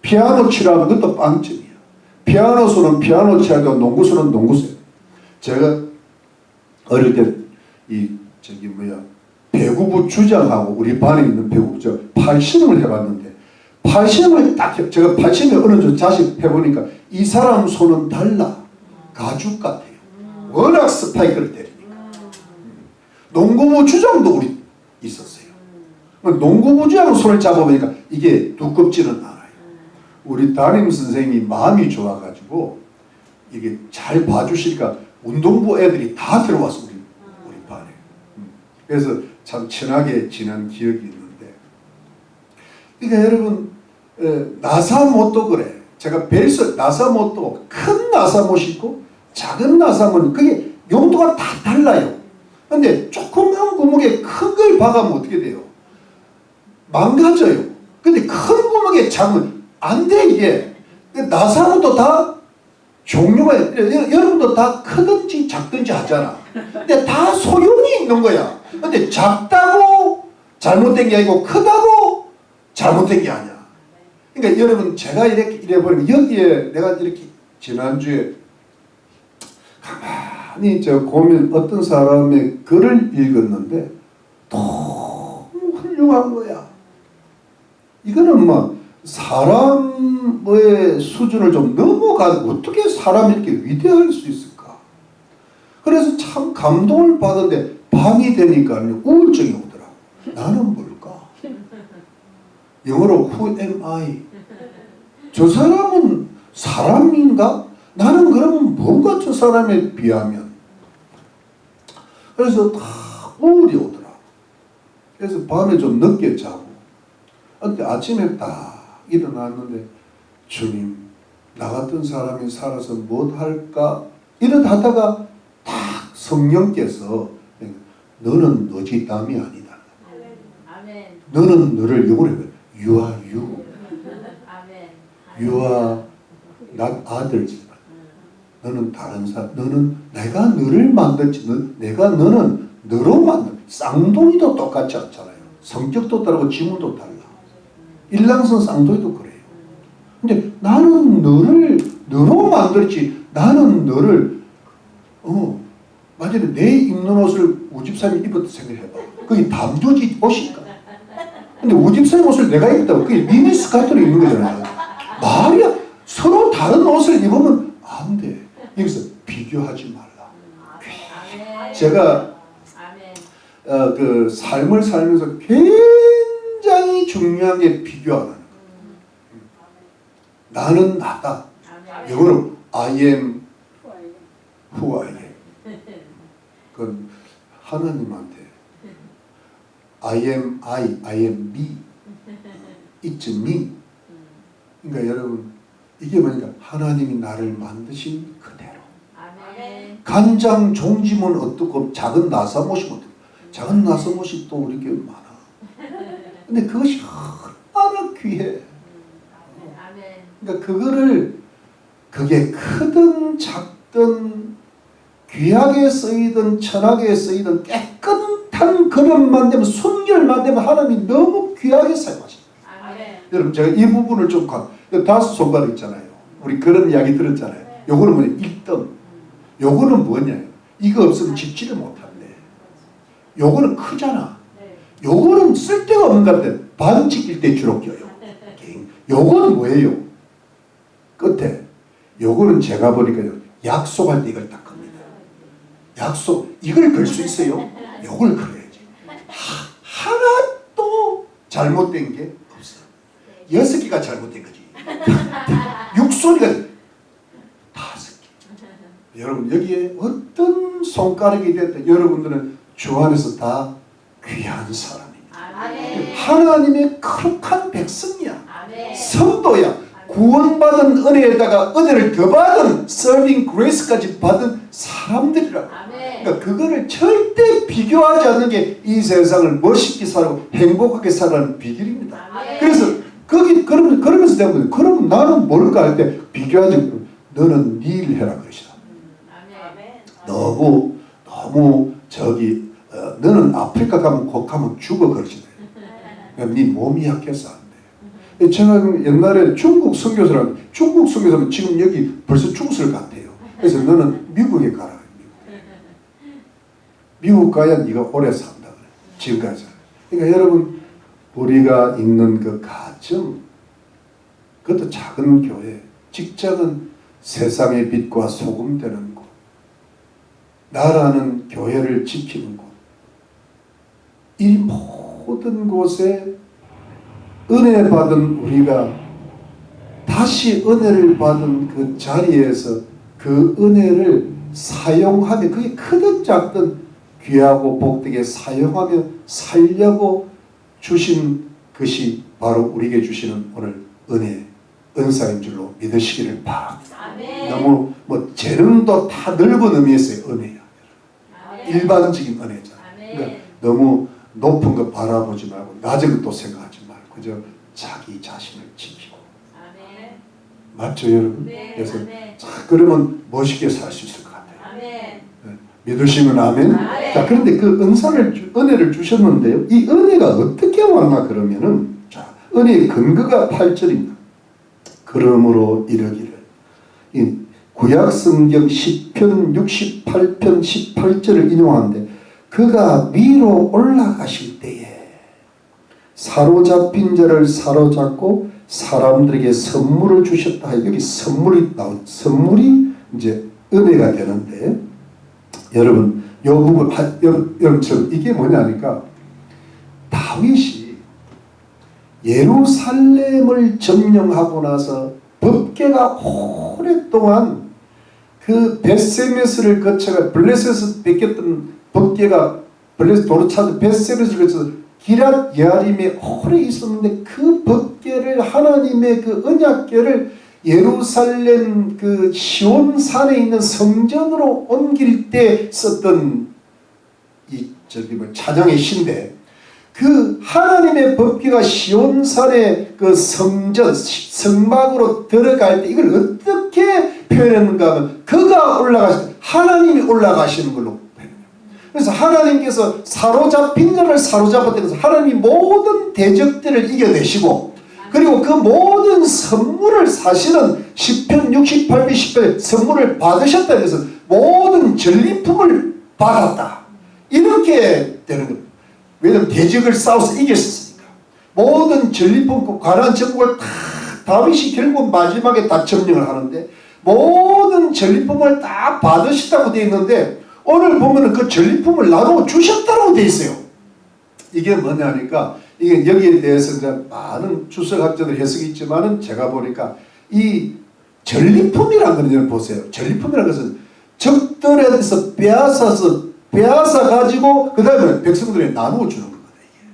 피아노 치라면 그것도 빵점이야. 피아노 손은 피아노 쳐야 되고 농구 손은 농구 쳐야 돼. 제가 어릴 때 배구부 주장하고 우리 반에 있는 배구부 주장 팔씨름을 해봤는데 팔씨름을 딱 제가 팔씨름을 어느 정도 자식 해보니까 이 사람 손은 달라. 가죽 같아요. 워낙 스파이크를 때리니까. 농구부 주장도 우리 있었어요. 농구부 주장 손을 잡아보니까 이게 두껍지는 않아요. 우리 담임 선생님이 마음이 좋아가지고 이게 잘 봐주시니까 운동부 애들이 다 들어왔어 우리 반에. 그래서 참 친하게 지난 기억이 있는데, 그러니까 여러분 나사못도 그래. 제가 나사못도 큰 나사못 있고 작은 나사못 그게 용도가 다 달라요. 근데 조그만 구멍에 큰 걸 박으면 어떻게 돼요? 망가져요. 근데 큰 구멍에 작은 안 돼 이게. 나사못도 다 종류가 여러분도 다 크든지 작든지 하잖아. 근데 다 소용이 있는 거야. 근데 작다고 잘못된 게 아니고 크다고 잘못된 게 아니야. 그러니까 여러분 제가 이래 보니까 여기에 내가 이렇게 지난주에 가만히 고민 어떤 사람의 글을 읽었는데 너무 훌륭한 거야. 이거는 뭐 사람의 수준을 좀 넘어가고 어떻게 사람이 이렇게 위대할 수 있을까? 그래서 참 감동을 받았는데 밤이 되니까 우울증이 오더라고. 나는 뭘까? 영어로 Who am I? 저 사람은 사람인가? 나는 그러면 뭔가 저 사람에 비하면. 그래서 다 우울이 오더라고. 그래서 밤에 좀 늦게 자고 근데 아침에 딱 일어났는데 주님 나 같은 사람이 살아서 무엇할까 이러다가 딱 성령께서 너는 너지 남이 아니다. 아멘. 너는 너를 영어로 해요. You are you. 아멘. You are not others. 너는 다른 사람. 너는 내가 너를 만들지. 너는 너로 만든. 쌍둥이도 똑같지 않잖아요. 성격도 다르고 지문도 달라. 일랑성 쌍둥이도 그래요. 근데 나는 너를 너로 만들지. 나는 너를 만약에 내 입는 옷을 우집사님이 입었다 생각해봐. 그게 담요지 옷일까? 근데 우집사님 옷을 내가 입었다고 그게 미니스커트로 입는 거잖아요. 말이야. 서로 다른 옷을 입으면 안 돼. 여기서 비교하지 말라. 제가 아멘. 그 삶을 살면서 굉장히 중요한 게 비교하는 거. 나는 나다. 아멘. 영어로 I am who I am. 그건 하나님한테 I am I am me. It's me. 그러니까 여러분 이게 뭐니까 하나님이 나를 만드신 그대로. 아멘. 간장 종지면 어떻고 작은 나사못이면 어떻고 작은 나사못이 또 이렇게 많아. 근데 그것이 얼마나 귀해. 아멘. 그러니까 그게 크든 작든 귀하게 쓰이든 천하게 쓰이든 깨끗한 그릇만 되면 순결만 되면 하나님이 너무 귀하게 사용하십니다. 아멘. 여러분 제가 이 부분을 좀 5손가락 있잖아요. 우리 그런 이야기 들었잖아요. 요거는 뭐냐? 1등. 요거는 뭐냐? 이거 없으면 집지를 못한대. 요거는 크잖아. 요거는 쓸데가 없는 것 같아. 반 찍힐 때 주로 껴요. 요거는 뭐예요? 끝에. 요거는 제가 보니까 약속할 때 이걸 딱 겁니다. 약속. 이걸 걸 수 있어요? 요걸 걸어야지. 하나도 잘못된 게 없어. 6개가 잘못된 거지. 6소리가 5개. 여러분 여기에 어떤 손가락이 됐든 여러분들은 주 안에서 다 귀한 사람입니다. 아멘. 하나님의 거룩한 백성이야. 아멘. 성도야. 구원받은 은혜에다가 은혜를 더 받은 서빙 그레이스까지 받은 사람들이라고. 아멘. 그러니까 그거를 절대 비교하지 않는 게 이 세상을 멋있게 살고 행복하게 살아가는 비결입니다. 아멘. 그래서 그러면서 내가 그럼 나는 뭘까 할 때 비교하지. 너는 네 일 해라 그러시다. 아멘. 너무 너는 아프리카 가면 죽어 그러시다. 그러니까 네 몸이 약해서 안 돼. 제가 옛날에 중국 선교사랑 중국 선교사는 지금 여기 벌써 죽었을 것 같아요. 그래서 너는 미국에 가라. 미국 가야 네가 오래 산다 그래. 지금까지. 그러니까 여러분 우리가 있는 그 가정, 그것도 작은 교회, 직장은 세상의 빛과 소금 되는 곳, 나라는 교회를 지키는 곳. 이 모든 곳에 은혜 받은 우리가 다시 은혜를 받은 그 자리에서 그 은혜를 사용하며 그게 크든 작든 귀하고 복되게 사용하며 살려고 주신 것이 바로 우리에게 주시는 오늘 은혜, 은사인 줄로 믿으시기를 바랍니다. 아멘. 너무 재능도 다 넓은 의미에서의 은혜야. 아멘. 일반적인 은혜잖아. 아멘. 그러니까 너무 높은 거 바라보지 말고 낮은 것도 생각하지 말고 그저 자기 자신을 지키고. 아멘. 맞죠 여러분? 네. 그래서 아멘. 그러면 멋있게 살 수 있을 것 같아요. 아멘. 믿으시면 아멘. 아멘. 자, 그런데 그 은혜를 주셨는데요. 이 은혜가 어떻게 왔나 그러면은, 자, 은혜의 근거가 8절입니다. 그러므로 이르기를. 이 구약 성경 10편 68편 18절을 인용하는데, 그가 위로 올라가실 때에 사로잡힌 자를 사로잡고 사람들에게 선물을 주셨다. 여기 선물이 이제 은혜가 되는데, 여러분, 이 부분, 여러분처럼 이게 뭐냐니까, 다윗이 예루살렘을 점령하고 나서 법궤가 오랫동안 그 벳세메스를 거쳐가 블레셋에서 뺏겼던 법궤가 도로 찾은 벳세메스를 거쳐서 기랏 예아림에 오래 있었는데 그 법궤를 하나님의 그 언약궤를 예루살렘 그 시온산에 있는 성전으로 옮길 때 썼던 찬양의 시인데 그 하나님의 법궤가 시온산의 그 성막으로 들어갈 때 이걸 어떻게 표현했는가 하면 그가 하나님이 올라가시는 걸로 표현해요. 그래서 하나님께서 사로잡힌 자를 사로잡았다면서 하나님이 모든 대적들을 이겨내시고 그리고 그 모든 선물을 사실은 10편 68편 10편 선물을 받으셨다 해서 모든 전리품을 받았다. 이렇게 되는 겁니다. 왜냐하면 대적을 싸워서 이겼으니까. 모든 전리품, 가나안 전국을 다 다윗이 결국 마지막에 다 점령을 하는데 모든 전리품을 다 받으시다고 되어 있는데 오늘 보면은 그 전리품을 나누어 주셨다고 돼 있어요. 이게 뭐냐니까 이게 여기에 대해서 이제 많은 주석학자들 해석이 있지만은 제가 보니까 이 전리품이라는 걸 보세요. 전리품이라는 것은 적들에서 빼앗아 가지고 그 다음에 백성들에 나누어 주는 겁니다. 이게.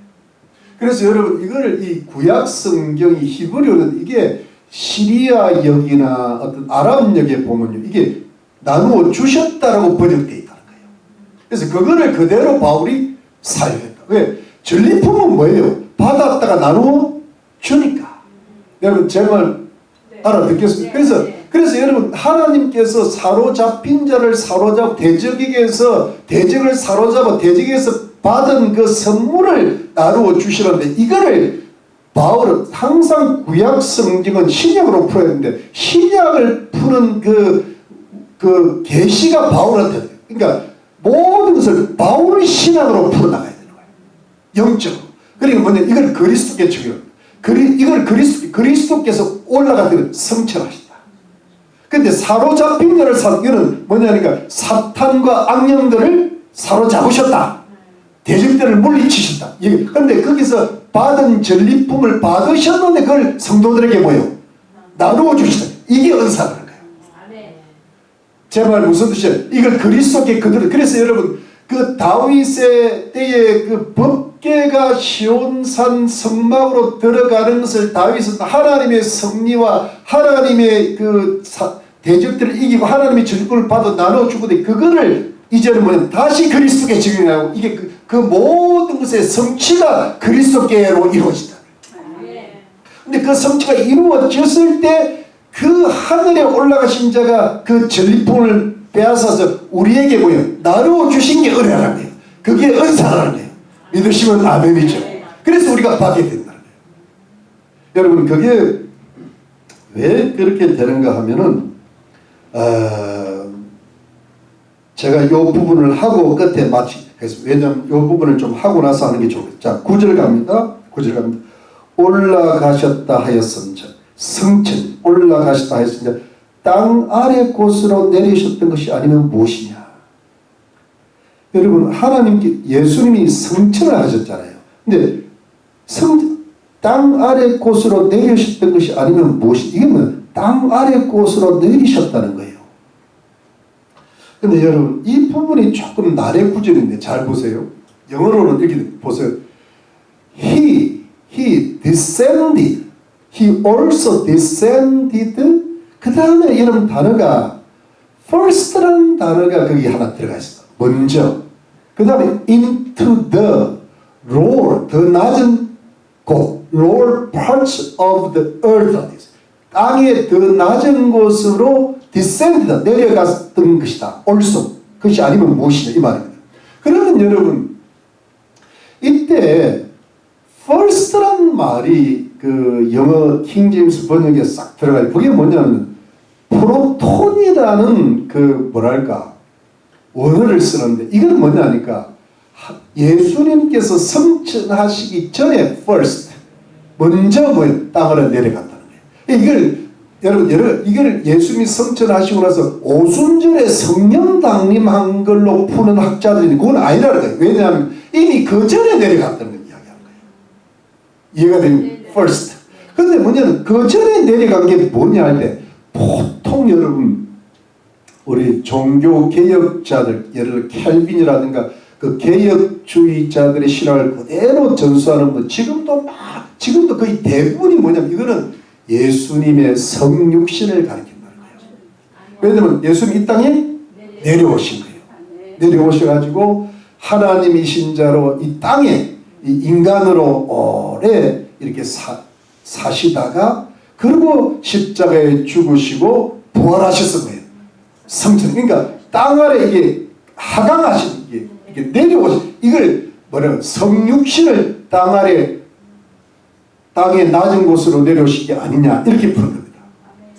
그래서 여러분 이거를 이 구약 성경이 히브리어는 이게 시리아역이나 어떤 아랍역에 보면요 이게 나누어 주셨다라고 번역되어 있다는 거예요. 그래서 그거를 그대로 바울이 사용했다. 왜? 전리품은 뭐예요? 받았다가 나누어 주니까. 여러분 제 말 알아듣겠습니까? 그래서 여러분 하나님께서 사로잡힌 자를 사로잡고 대적에게서 대적을 사로잡아 대적에서 받은 그 선물을 나누어 주시는데 이거를 바울은 항상 구약 성경은 신약으로 풀어야 되는데 신약을 푸는 그 계시가 바울한테 그러니까 모든 것을 바울의 신학으로 풀어나가야 되는 거예요. 영적으로. 그러니까 뭐냐 이걸 그리스도께 적용. 이걸 그리스도께서 올라가는 성천하시다. 근데 사로잡힌 자를 이거는 뭐냐니까 사탄과 악령들을 사로잡으셨다. 대적들을 물리치셨다. 그런데 거기서 받은 전리품을 받으셨는데 그걸 성도들에게 뭐요? 나누어 주시다. 이게 은사라는 거예요. 제 말 무슨 뜻이에요? 이걸 그리스도께 그대로. 그래서 여러분 그 다윗의 때에 그 법궤가 시온산 성막으로 들어가는 것을 다윗은 하나님의 섭리와 하나님의 그 대적들을 이기고 하나님의 전리품을 받아 나눠주거든. 그거를 이제는 뭐냐면 다시 그리스도께 적용하고 이게 그 모든 것의 성취가 그리스도께로 이루어진다. 근데 그 성취가 이루어졌을 때 그 하늘에 올라가신 자가 그 전리품을 빼앗아서 우리에게 뭐예요? 나누어 주신 게 은혜라는 거예요. 그게 은사라는 거예요. 믿으시면 아멘이죠. 그래서 우리가 받게 된다는 거예요. 여러분 그게 왜 그렇게 되는가 하면은 제가 이 부분을 하고 끝에 마치겠습니다. 왜냐하면 이 부분을 좀 하고 나서 하는 게 좋겠죠. 자, 9절 갑니다. 9절 갑니다. 올라가셨다 하였은즉 성천 올라가셨다 하였은즉 땅 아래 곳으로 내리셨던 것이 아니면 무엇이냐. 여러분 하나님께 예수님이 성천을 하셨잖아요. 근데 땅 아래 곳으로 내리셨던 것이 아니면 무엇이. 이게 뭐야? 땅 아래 곳으로 내리셨다는 거예요. 근데 여러분 이 부분이 조금 나래 구절인데 잘 보세요. 영어로는 이렇게 보세요. He descended. He also descended. 그 다음에 이런 단어가 first라는 단어가 거기 하나 들어가 있습니다. 먼저. 그 다음에 into the lower, 더 낮은 곳, lower parts of the earth. 땅의 더 낮은 곳으로 descended, 내려갔던 것이다. also. 그것이 아니면 무엇이냐 이 말입니다. 그러면 여러분 이때 first란 말이 그 영어 킹제임스 번역에 싹 들어가요. 그게 뭐냐면 프로톤이라는 그 뭐랄까 원어를 쓰는데 이건 뭐냐니까 예수님께서 성천하시기 전에 first 먼저 뭐예요? 땅으로 내려갔다는 거예요. 이걸 여러분 이걸 예수님이 성천하시고 나서 오순절에 성령 강림한 걸로 푸는 학자들이 그건 아니라는 거예요. 왜냐하면 이미 그 전에 내려갔다는 걸 이야기하는 거예요. 이해가 됩니까? first. 근데 뭐냐면 그 전에 내려간 게 뭐냐 할 때 보통 여러분 우리 종교 개혁자들 예를 들어 켈빈이라든가 그 개혁주의자들의 신앙을 그대로 전수하는 분 지금도 거의 대부분이 뭐냐면 이거는 예수님의 성육신을 가리킨다는 거예요. 왜냐하면 예수님 이 땅에 내려오신 거예요. 내려오셔가지고 하나님이신 자로 이 땅에 이 인간으로 오래 이렇게 사시다가 그리고 십자가에 죽으시고 부활하셨을 거예요. 성천. 그러니까 땅 아래 이게 하강하신 이게 내려오신 이걸 뭐냐면 성육신을 땅 아래 땅의 낮은 곳으로 내려오신 게 아니냐 이렇게 푸는 겁니다.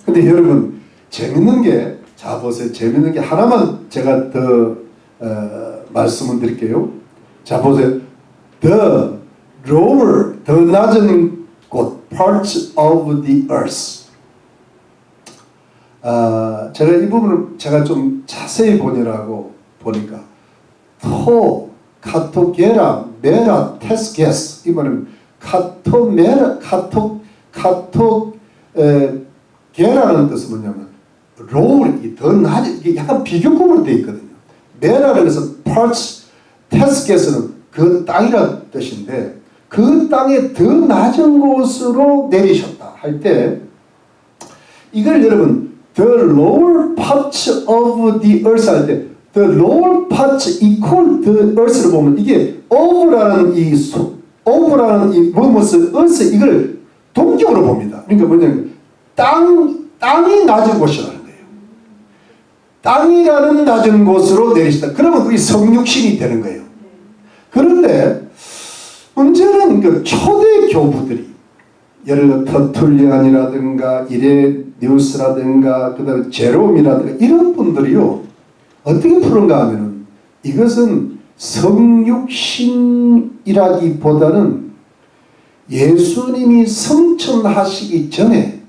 근데 여러분 재밌는 게 자 보세요. 재밌는 게 하나만 제가 더 말씀을 드릴게요. 자 보세요. The lower 더 낮은 곳 parts of the earth. 제가 이 부분을 제가 좀 자세히 보느라고 보니까 토, 카토게라, 메라, 테스게스 이 말은 카토메라, 게라는 뜻은 뭐냐면 롤이 더 낮은 이게 약간 비교급으로 되어 있거든요. 메라는 것은 parts, 테스게스는 그 땅이라는 뜻인데 그 땅에 더 낮은 곳으로 내리셨다 할 때 이걸 여러분 the lower parts of the earth 할 때 the lower parts equal the earth를 보면 이게 of라는 of라는 이 무엇을 earth 이걸 동격으로 봅니다. 그러니까 뭐냐면 땅이 낮은 곳이라는 거예요. 땅이라는 낮은 곳으로 내리시다. 그러면 그게 성육신이 되는 거예요. 그런데 문제는 그 초대 교부들이 예를 들어 터툴리안이라든가 이레니우스라든가 그다음에 제롬이라든가 이런 분들이요 어떻게 푸는가 하면은 이것은 성육신이라기보다는 예수님이 성천하시기 전에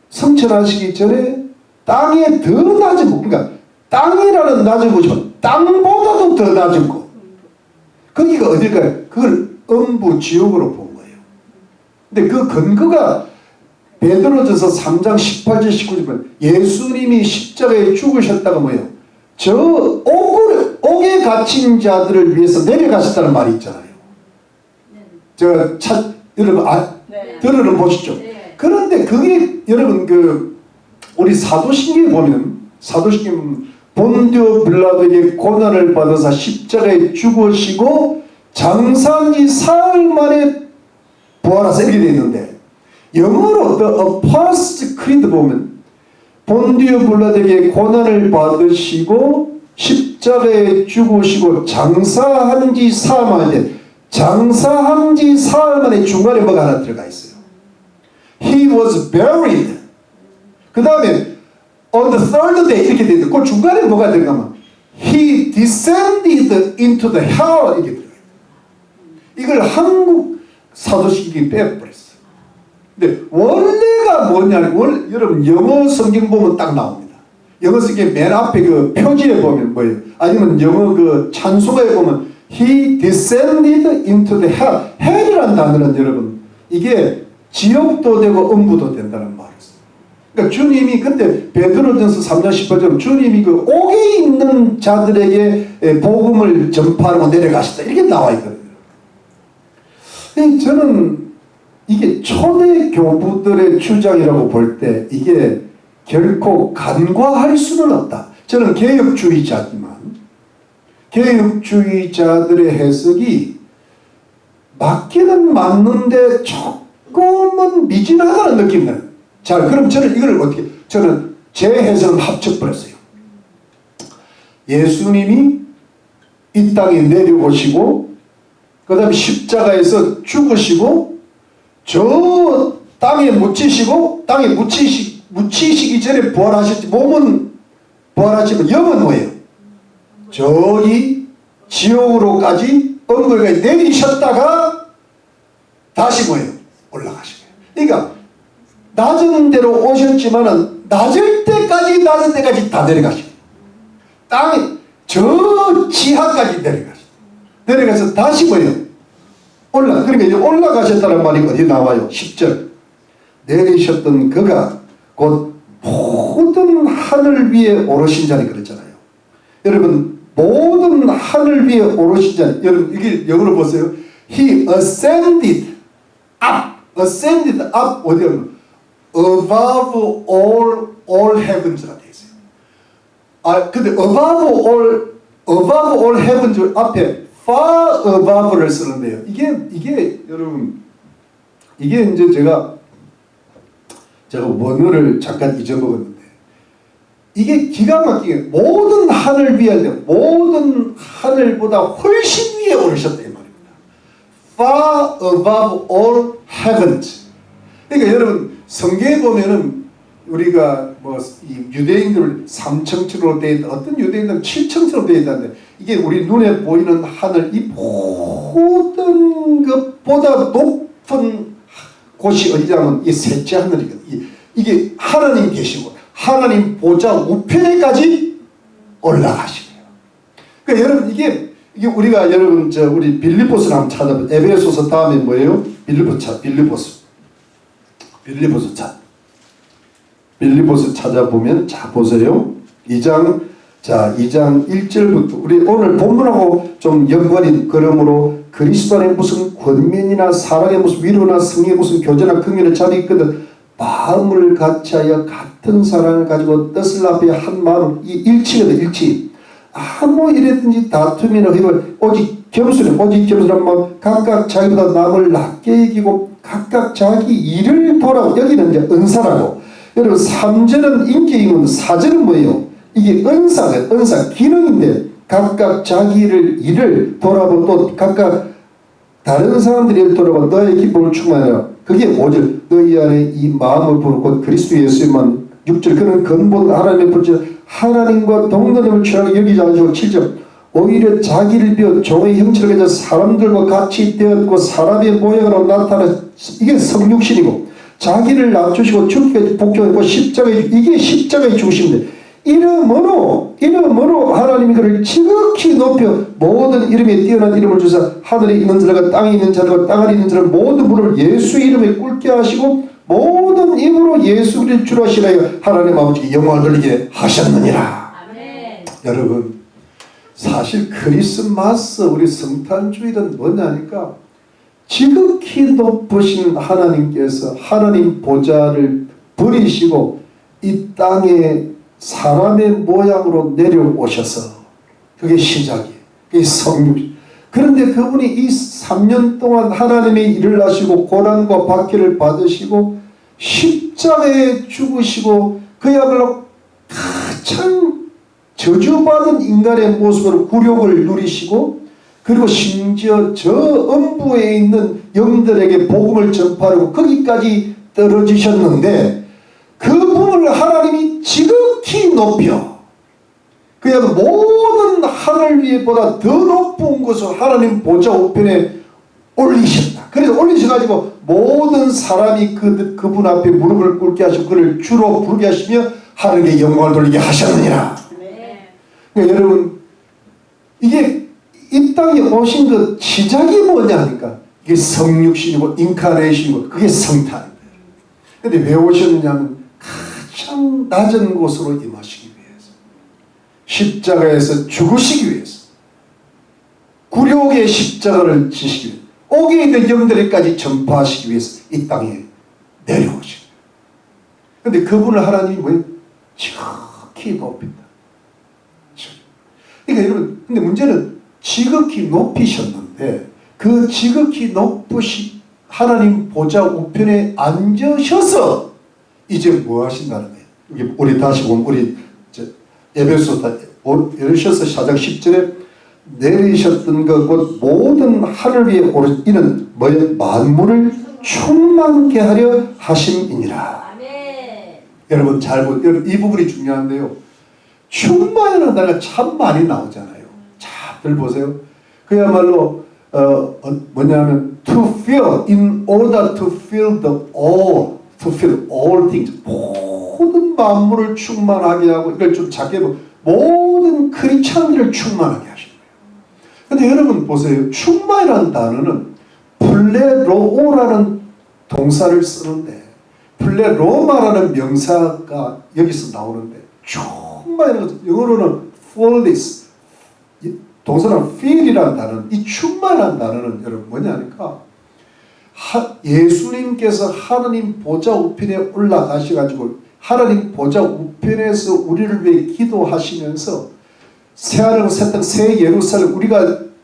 성천하시기 전에 땅에 더 낮은 곳 그러니까 땅이라는 낮은 곳이면 땅보다도 더 낮은 곳 거기가 어딜까요? 그걸 음부 지옥으로 본 거예요. 근데 그 근거가 베드로전서 3장 18절 19절 예수님이 십자가에 죽으셨다가 뭐예요? 저 옥에 갇힌 자들을 위해서 내려가셨다는 말이 있잖아요. 여러분 들으러 보시죠. 그런데 그게 여러분 우리 사도신경에 보면 본디오 빌라도에게 고난을 받아서 십자가에 죽으시고 장사한 지 사흘 만에 부활하사 이렇게 되어 있는데 영어로 The Apostles' Creed 보면 본디오 빌라도에게 고난을 받으시고 십자가에 죽으시고 장사한 지 사흘 만에 장사한 지 사흘 만에 중간에 뭐가 하나 들어가 있어요. He was buried. 그 다음에 on the third day 이렇게 되는데 그 중간에 뭐가 들어가면 He descended into the hell 이렇게 들어가요. 이걸 한국 사도신경이 빼버렸어요. 근데 원래가 뭐냐면 여러분 영어 성경 보면 딱 나옵니다. 영어 성경 맨 앞에 그 표지에 보면 뭐예요? 아니면 영어 그 찬송가에 보면 He descended into the hell. hell이라는 단어는 여러분 이게 지옥도 되고 음부도 된다는 말이에요. 그러니까 주님이 그때 베드로전서 3장 18절 주님이 그 옥에 있는 자들에게 복음을 전파하고 내려가시다 이렇게 나와 있거든요. 저는 이게 초대 교부들의 주장이라고 볼 때 이게 결코 간과할 수는 없다. 저는 개혁주의자지만 개혁주의자들의 해석이 맞기는 맞는데 조금은 미진하다는 느낌이 나요. 자, 그럼 저는 이걸 어떻게, 저는 제 해석은 합쳐버렸어요. 예수님이 이 땅에 내려오시고, 그 다음에 십자가에서 죽으시고, 저 땅에 묻히시고, 땅에 묻히시기 전에 부활하셨지, 몸은 부활하시면 영은 뭐예요? 저기 지옥으로까지 엄거에 내리셨다가 다시 뭐예요? 올라가시고요. 그러니까 낮은 데로 오셨지만은 낮을 때까지 다 내려가시고 땅에 저 지하까지 내려가서 다시 뭐예요? 그러니까 이제 올라가셨다는 말이 어디 나와요? 10절 내리셨던 그가 곧 모든 하늘 위에 오르신 자니 그랬잖아요. 여러분 모든 하늘 위에 오르신 자니 여러분 이게 영어로 보세요. He ascended up 어디요? above all heavens라 되어 있어요. 근데 above all heavens 앞에 far above를 쓰는데요. 이게 여러분 이게 이제 제가 원어를 잠깐 잊어먹었는데 이게 기가 막히게 모든 하늘 위에 모든 하늘보다 훨씬 위에 오르셨다 이 말입니다. far above all heavens. 그러니까 여러분 성경에 보면은 우리가 이 유대인들 3층으로 되어 있다. 어떤 유대인들은 7층으로 되어 있다는데 이게 우리 눈에 보이는 하늘 이 모든 것보다 높은 곳이 어디냐면 이 셋째 하늘이거든요. 이게 하나님 계시고 하나님 보좌 우편에까지 올라가시네요. 그러니까 여러분 이게 우리가 여러분 우리 빌립보스를 한번 찾아보면 에베소서 다음에 뭐예요? 빌립보스 찾아보면 자 보세요. 2장 1절부터 우리 오늘 본문하고 좀 연관이 그러므로 그리스도 안에 무슨 권면이나 사랑의 무슨 위로나 승리의 무슨 교제나 긍휼의 자리 있거든 마음을 같이하여 같은 사랑을 가지고 뜻을 합해 한 마음 이 일치거든 일치. 아무 이랬든지 다툼이나 힘을 오직 겸손한 마음 각각 자기보다 남을 낮게 여기고 각각 자기 일을 돌아오고 여기는 이제 은사라고. 여러분 3절은 인격이면 4절은 뭐예요? 이게 은사 기능인데 각각 자기 일을 돌아보고 또 각각 다른 사람들이 일을 돌아보고 너의 기쁨을 충만하라. 그게 5절 너희 안에 이 마음을 부르고 그리스도 예수에만 6절 그는 근본 하나님의 본질 하나님과 동등함을 취하게 여기지 않으시고 7절 오히려 자기를 비워 종의 형체를 가져 사람들과 같이 되었고 사람의 모양으로 나타나 이게 성육신이고 자기를 낮추시고 죽게 복종했고 십자가의 이게 십자가의 중심인데 이름으로 하나님이 그를 지극히 높여 모든 이름에 뛰어난 이름을 주사 하늘에 있는 자들과 땅에 있는 자들과 땅 아래 있는 자들 모든 무릎을 예수 이름에 꿇게 하시고 모든 입으로 예수 그리스도를 주라 하시라 하나님 아버지께 영광을 돌리게 하셨느니라. 아멘. 여러분 사실 크리스마스 우리 성탄주일은 뭐냐니까 지극히 높으신 하나님께서 하나님 보좌를 버리시고 이 땅에 사람의 모양으로 내려오셔서 그게 시작이에요. 그게 성육. 그런데 그분이 이 3년 동안 하나님의 일을 하시고 고난과 박해를 받으시고 십자가에 죽으시고 그야말로 가장 저주받은 인간의 모습으로 굴욕을 누리시고 그리고 심지어 저 음부에 있는 영들에게 복음을 전파하고 거기까지 떨어지셨는데 그분을 하나님이 지극히 높여 그냥 모든 하늘 위에보다 더 높은 곳을 하나님 보좌 우편에 올리셨다. 그래서 올리셔가지고 모든 사람이 그분 앞에 무릎을 꿇게 하시고 그를 주로 부르게 하시며 하늘에게 영광을 돌리게 하셨느니라. 그러니까 여러분 이게 이 땅에 오신 그 시작이 뭐냐 하니까 이게 성육신이고 인카네이션이고 그게 성탄입니다. 근데 왜 오셨느냐면 가장 낮은 곳으로 임하시기 위해서 십자가에서 죽으시기 위해서 굴욕의 십자가를 지시기 위해서 옥에 있는 영들에까지 전파하시기 위해서 이 땅에 내려오시고 근데 그분을 하나님이 뭐예요? 지극히 높인다. 그러니까 여러분 근데 문제는 지극히 높이셨는데 그 지극히 높으신 하나님 보좌 우편에 앉으셔서 이제 뭐 하신다는 거예요? 우리 다시 보면 우리 에베소서 4장 10절에 내리셨던 것 곧 모든 하늘 위에 오르신 이는 뭐예요? 만물을 충만케 하려 하심이니라. 아멘. 여러분 잘 보세요. 이 부분이 중요한데요. 충만이라는 단어가 참 많이 나오잖아요. 잘 보세요. 그야말로 뭐냐면 to fill in order to fill all things 모든 만물을 충만하게 하고 이걸 좀 작게 보면 모든 크리스찬들을 충만하게 하시는 거예요. 근데 여러분 보세요. 충만이라는 단어는 플레로오라는 동사를 쓰는데 플레로마라는 명사가 여기서 나오는데 충만이라는 것은 영어로는 fullness 동사는 fill이라는 단어는 이 충만한 단어는 여러분 뭐냐니까 예수님께서 하나님 보좌 우편에 올라가셔가지고 하나님 보좌 우편에서 우리를 위해 기도하시면서 새하늘 새 땅 새 예루살렘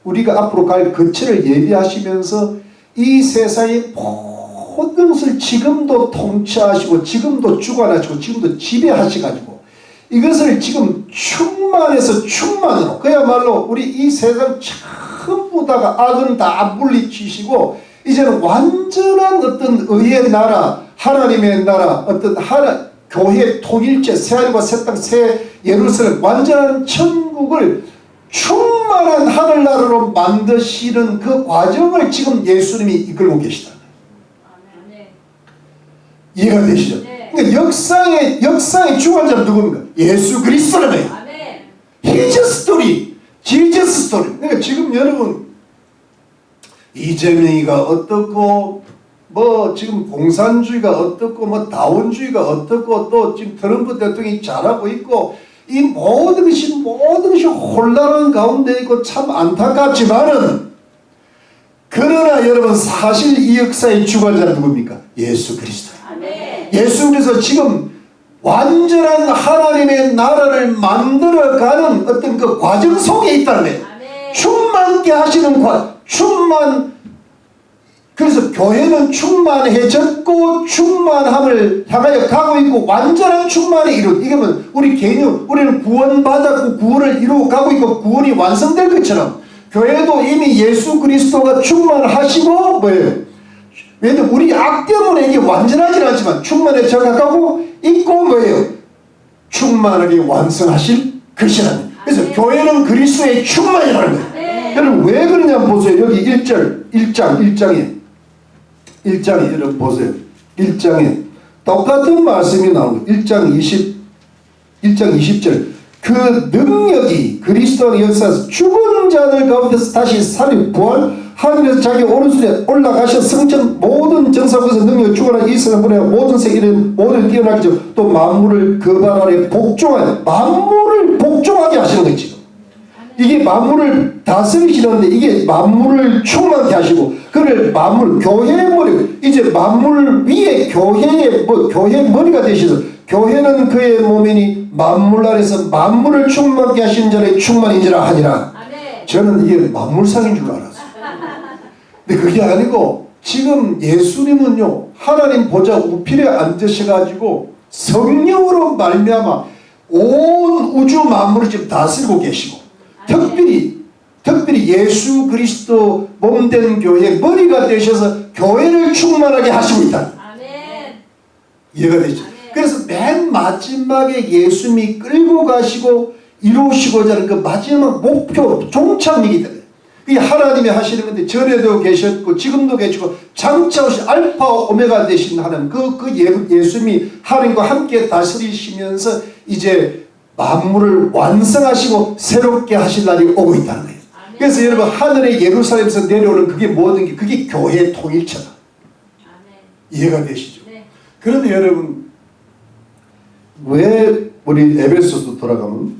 우리가 앞으로 갈 거처를 예비하시면서 이 세상의 모든 것을 지금도 통치하시고 지금도 주관하시고 지금도 지배하셔가지고 이것을 지금 충만해서 충만으로 그야말로 우리 이 세상 전부 다가 악은 다 물리치시고 이제는 완전한 어떤 의의 나라 하나님의 나라 어떤 교회의 통일체 새하늘과 새 땅 새 예루살렘 완전한 천국을 충만한 하늘나라로 만드시는 그 과정을 지금 예수님이 이끌고 계시다. 아멘. 이해가 되시죠? 네. 그러니까 역사의 주관자는 누굽니까? 예수 그리스도라는 거예요. 아멘. 지저스 스토리. 지저스 스토리. 그러니까 지금 여러분 이재명이가 어떻고 뭐 지금 공산주의가 어떻고 뭐 다원주의가 어떻고 또 지금 트럼프 대통령이 잘하고 있고 이 모든 것이 혼란한 가운데 있고 참 안타깝지만은 그러나 여러분 사실 이 역사의 주관자는 누굽니까? 예수 그리스도. 아멘. 예수 그리스도 지금 완전한 하나님의 나라를 만들어가는 어떤 그 과정 속에 있다는 거예요. 아멘. 충만케 하시는 충만. 그래서 교회는 충만해졌고 충만함을 향하여 가고 있고 완전한 충만을 이룬 이게 뭐 우리 개념 우리는 구원받았고 구원을 이루어 가고 있고 구원이 완성될 것처럼 교회도 이미 예수 그리스도가 충만하시고 뭐예요? 왜냐면 우리 악 때문에 이게 완전하지는 않지만 충만해져 가고 있고 뭐예요? 충만하게 완성하실 것이라는. 그래서 아멘. 교회는 그리스도의 충만이라는 거예요. 아멘. 여러분 왜 그러냐 보세요. 여기 1장에 여러분 보세요. 1장에 똑같은 말씀이 나오는 거예요. 1장 20절 그 능력이 그리스도의 역사에서 죽은 자들 가운데서 다시 살이 부활 하늘에서 자기 오른손에 올라가셔 성전 모든 정사국에서 능력 죽어라 이스라엘 보내 모든 세계는 모든 뛰어나게 또 만물을 그 발 아래 복종하여 만물을 복종하게 하시는 거예요. 지금 이게 만물을 다스리시는데 이게 만물을 충만케 하시고 그를 만물 교회의 머리 이제 만물 위에 교회의 교회 머리가 되셔서 교회는 그의 몸이니 만물 아래서 만물을 충만케 하시는 자의 충만인지라 하니라. 아멘. 저는 이게 만물상인 줄 알았어요. 근데 그게 아니고 지금 예수님은요 하나님 보좌 우필에 앉으셔가지고 성령으로 말미암아 온 우주 만물을 지금 다스리고 계시고 특별히 예수 그리스도 몸된 교회의 머리가 되셔서 교회를 충만하게 하시고 있다. 아멘. 이해가 되죠? 아멘. 그래서 맨 마지막에 예수님이 끌고 가시고 이루시고자 하는 그 마지막 목표 종착이기 때문에 그게 하나님이 하시는 건데 전에도 계셨고 지금도 계시고 장차 오신 알파 오메가 되신 하나님 예수님이 하나님과 함께 다스리시면서 이제 만물을 완성하시고 새롭게 하실 날이 오고 있다는 거예요. 아멘. 그래서 여러분 하늘의 예루살렘에서 내려오는 그게 모든 게 그게 교회의 통일체다. 아멘. 이해가 되시죠? 네. 그런데 여러분 왜 우리 에베소서 돌아가면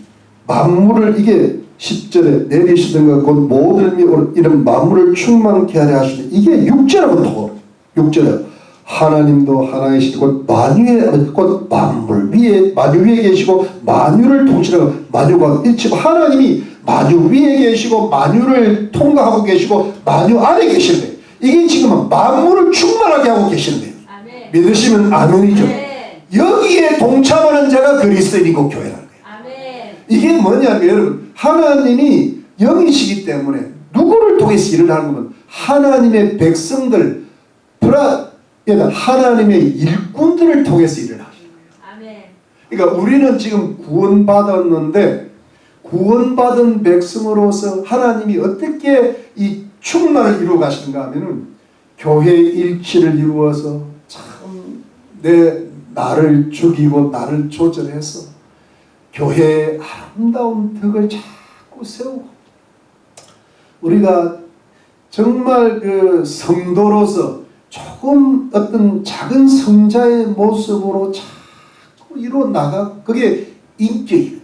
만물을 이게 10절에 내리시던가 곧 모든 이런 만물을 충만케 하려 하시는 이게 6절하고 또 6절에 하나님도 하나이시고 곧 만유의 곧 만물 위에 만유 위에 계시고 만유를 통치하고 만유가 일치고 하나님이 만유 위에 계시고 만유를 통과하고 계시고 만유 안에 계시는 거예요. 이게 지금 만물을 충만하게 하고 계시는 거예요. 아멘. 믿으시면 아멘이죠. 아멘. 여기에 동참하는 자가 그리스도인이고 교회라는 거예요. 아멘. 이게 뭐냐면 여러분 하나님이 영이시기 때문에 누구를 통해서 일을 하는 거면 하나님의 백성들 하나님의 일꾼들을 통해서 일을 하시는 거예요. 아멘. 그러니까 우리는 지금 구원받았는데 구원받은 백성으로서 하나님이 어떻게 이 충만을 이루어 가시는가 하면은 교회의 일치를 이루어서 참 나를 죽이고 나를 조절해서 교회의 아름다운 덕을 자꾸 세우고 우리가 정말 그 성도로서 조금 어떤 작은 성자의 모습으로 자꾸 이루어 나가 그게 인격이거든.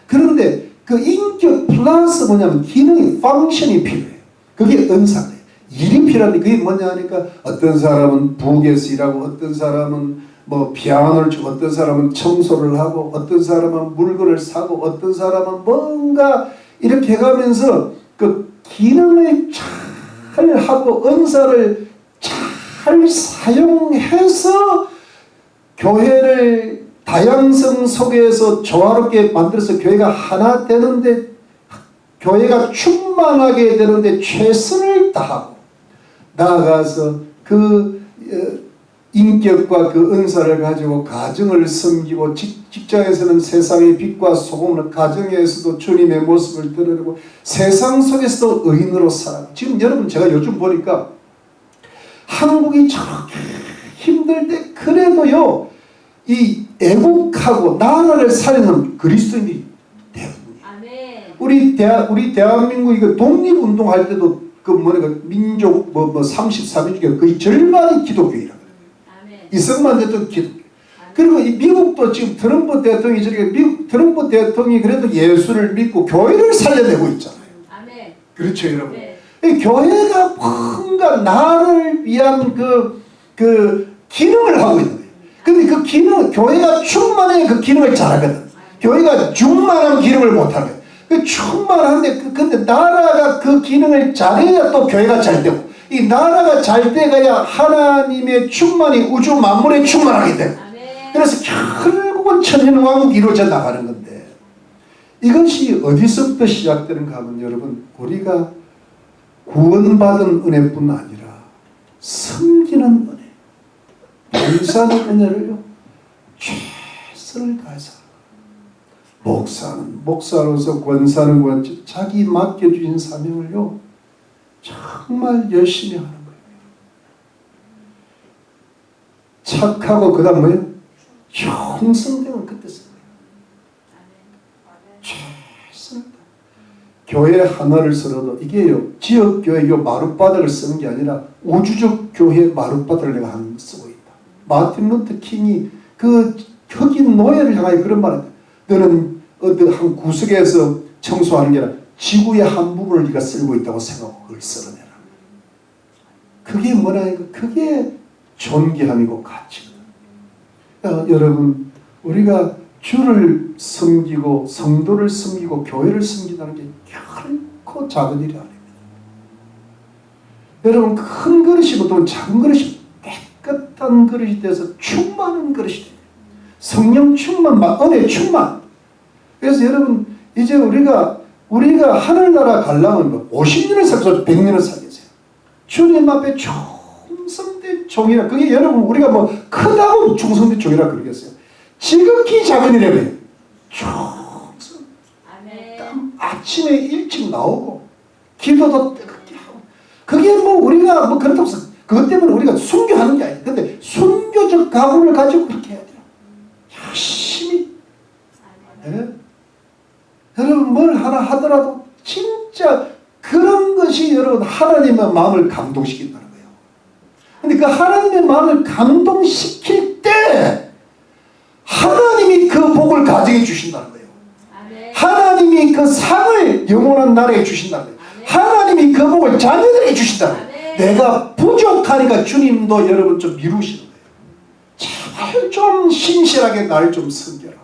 그런데 그 인격 플러스 뭐냐면 기능이 펑션이 필요해요. 그게 은사예요. 일이 필요한데 그게 뭐냐 하니까 어떤 사람은 부엌에서 일하고 어떤 사람은 뭐 피아노를 치고 어떤 사람은 청소를 하고 어떤 사람은 물건을 사고 어떤 사람은 뭔가 이렇게 해가면서 그 기능을 잘 하고 은사를 잘 사용해서 교회를 다양성 속에서 조화롭게 만들어서 교회가 하나 되는데 교회가 충만하게 되는데 최선을 다하고 나아가서 그 인격과 그 은사를 가지고 가정을 섬기고 직장에서는 세상의 빛과 소금을 가정에서도 주님의 모습을 드러내고 세상 속에서도 의인으로 살아가고 지금 여러분 제가 요즘 보니까 한국이 저렇게 힘들 때 그래도요 이 애국하고 나라를 살리는 그리스도인이 대부분이에요. 아멘. 우리 대한민국 이거 독립운동할 때도 그 뭐냐 그 민족 뭐 33인 중에 거의 절반이 기독교이라 그래요. 아멘. 이승만 대통령 기독교. 그리고 이 미국도 지금 트럼프 대통령이 저렇게 미국 트럼프 대통령이 그래도 예수를 믿고 교회를 살려내고 있잖아요. 아멘. 그렇죠, 여러분. 네. 이 교회가 뭔가 나를 위한 그 기능을 하고 있는 거예요. 근데 그 기능, 교회가 충만해야 그 기능을 잘하거든. 교회가 충만한 기능을 못하는 거예요. 그 충만한데, 근데 나라가 그 기능을 잘해야 또 교회가 잘 되고, 이 나라가 잘 돼가야 하나님의 충만이 우주 만물에 충만하게 되고, 아멘. 그래서 결국은 천년왕국이 이루어져 나가는 건데, 이것이 어디서부터 시작되는가 하면 여러분, 우리가 구원받은 은혜뿐 아니라 섬기는 은혜, 봉사하는 은혜를요 최선을 다해서, 목사는 목사로서, 권사는 권사, 자기 맡겨주신 사명을요 정말 열심히 하는 거예요. 착하고 그 다음 뭐예요? 형성되면 그때 쓰는 거예요. 최선을 다해. 교회 하나를 쓰러도 이게요 지역교회 요 마룻바닥을 쓰는 게 아니라 우주적 교회 마룻바닥을 내가 쓰고 있다. 마틴 루터 킹이 그 흑인 노예를 향하여 그런 말을 했다. 너는 어떤 한 구석에서 청소하는 게 아니라 지구의 한 부분을 네가 쓸고 있다고 생각하고 그걸 쓸어내라. 그게 뭐냐니까 그게 존귀함이고 가치거든. 여러분 우리가 주를 섬기고 성도를 섬기고 교회를 섬긴다는 게 결코 작은 일이 아닙니다. 여러분 큰 그릇이고 또 작은 그릇이 깨끗한 그릇이 돼서 충만한 그릇이 돼요. 성령 충만, 은혜 충만. 그래서 여러분 이제 우리가 하늘나라 가려면 50년을 살겠어요, 100년을 살겠어요. 주님 앞에 충성된 종이라. 그게 여러분 우리가 뭐 크다고 충성된 종이라 그러겠어요. 지극히 작은 일이라면 충성. 아멘. 아침에 일찍 나오고 기도도 뜨겁게 하고 그게 뭐 우리가 뭐 그렇다고 해서 그것 때문에 우리가 순교하는 게 아니에요. 근데 순교적 각오를 가지고 그렇게 해야 돼요. 열심히. 네? 여러분 뭘 하나 하더라도 진짜 그런 것이 여러분 하나님의 마음을 감동시킨다는 거예요. 근데 그 하나님의 마음을 감동시킬 때 하나님이 그 복을 가정해 주신다는 거예요. 아멘. 하나님이 그 상을 영원한 나라에 주신다는 거예요. 아멘. 하나님이 그 복을 자녀들에게 주신다는 거예요. 아멘. 내가 부족하니까 주님도 여러분 좀 미루시는 거예요. 제발 좀 신실하게 날 좀 섬겨라.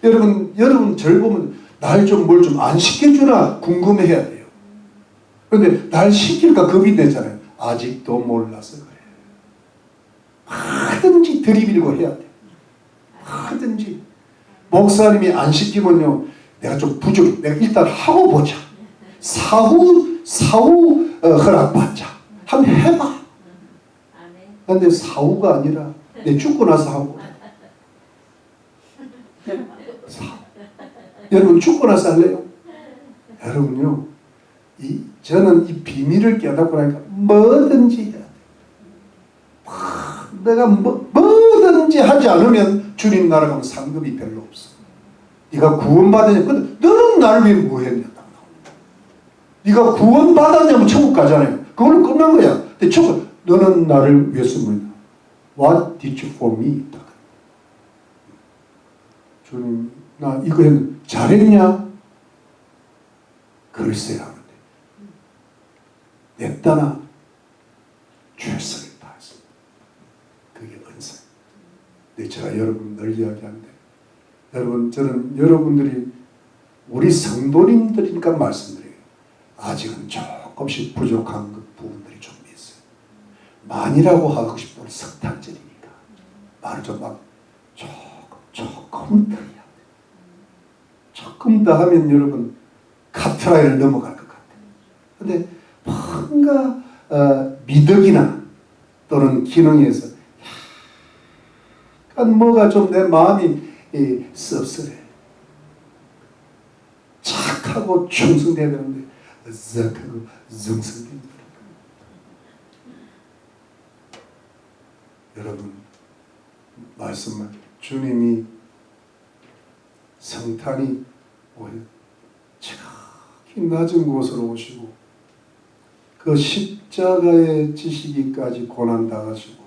여러분 절 보면 날 좀 뭘 좀 안 시켜주나 궁금해해야 돼요. 그런데 날 시킬까 겁이 내잖아요. 아직도 몰라서 그래. 하든지 들이밀고 해야 돼. 하든지. 목사님이 안 시키면요 내가 좀 부족해. 내가 일단 하고 보자. 사후 허락받자. 한번 해봐. 아멘. 근데 사후가 아니라 내 죽고 나서 하고. 여러분 죽고 나서 할래요? 여러분요 저는 이 비밀을 깨닫고 나니까 뭐든지 해야 돼. 내가 뭐든지 하지 않으면 주님 나라 가면 상급이 별로 없어. 네가 구원받았냐? 근데 너는 나를 위해 뭐 했냐? 네가 구원받았냐면 천국 가잖아요. 그걸로 끝난 거야. 근데 천국 너는 나를 위해서 뭐냐? What did you for me? 주님 나 이거 했는데 잘했냐? 글쎄 하는데 냈다나 최선을 다했습니다. 그게 은사. 근데 제가 여러분 늘 이야기하는데 여러분 저는 여러분들이 우리 성도님들이니까 말씀드려요. 아직은 조금씩 부족한 부분들이 좀 있어요. 많이라고 하고 싶으면 석탄절이니까 말을 좀 막 조금 더 해야 돼. 조금 더 하면 여러분 카트라인을 넘어갈 것 같아요. 근데 뭔가 미덕이나 또는 기능에서 약간 뭐가 좀 내 마음이 씁쓸해. 착하고 충성돼야 되는데 으쓱하고 정성된다. 여러분 말씀을 주님이 성탄이 저기 낮은 곳으로 오시고 그 십자가에 지시기까지 고난당하시고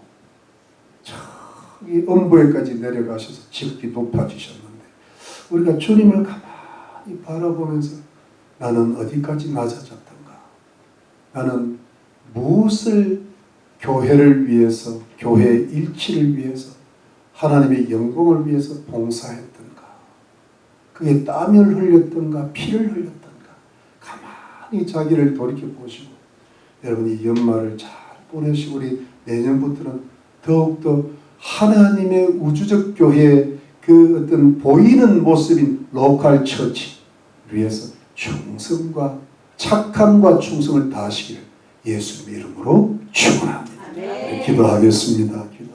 저기 음부에까지 내려가셔서 지극히 높아지셨는데 우리가 주님을 가만히 바라보면서 나는 어디까지 낮아졌던가, 나는 무엇을 교회를 위해서, 교회의 일치를 위해서, 하나님의 영광을 위해서 봉사했던가, 그게 땀을 흘렸던가 피를 흘렸던가, 가만히 자기를 돌이켜보시고 여러분 이 연말을 잘 보내시고 우리 내년부터는 더욱더 하나님의 우주적 교회의 그 어떤 보이는 모습인 로컬 처치 위해서 충성과 착함과 충성을 다하시기를 예수님의 이름으로 축원합니다. 아멘. 기도하겠습니다. 기도.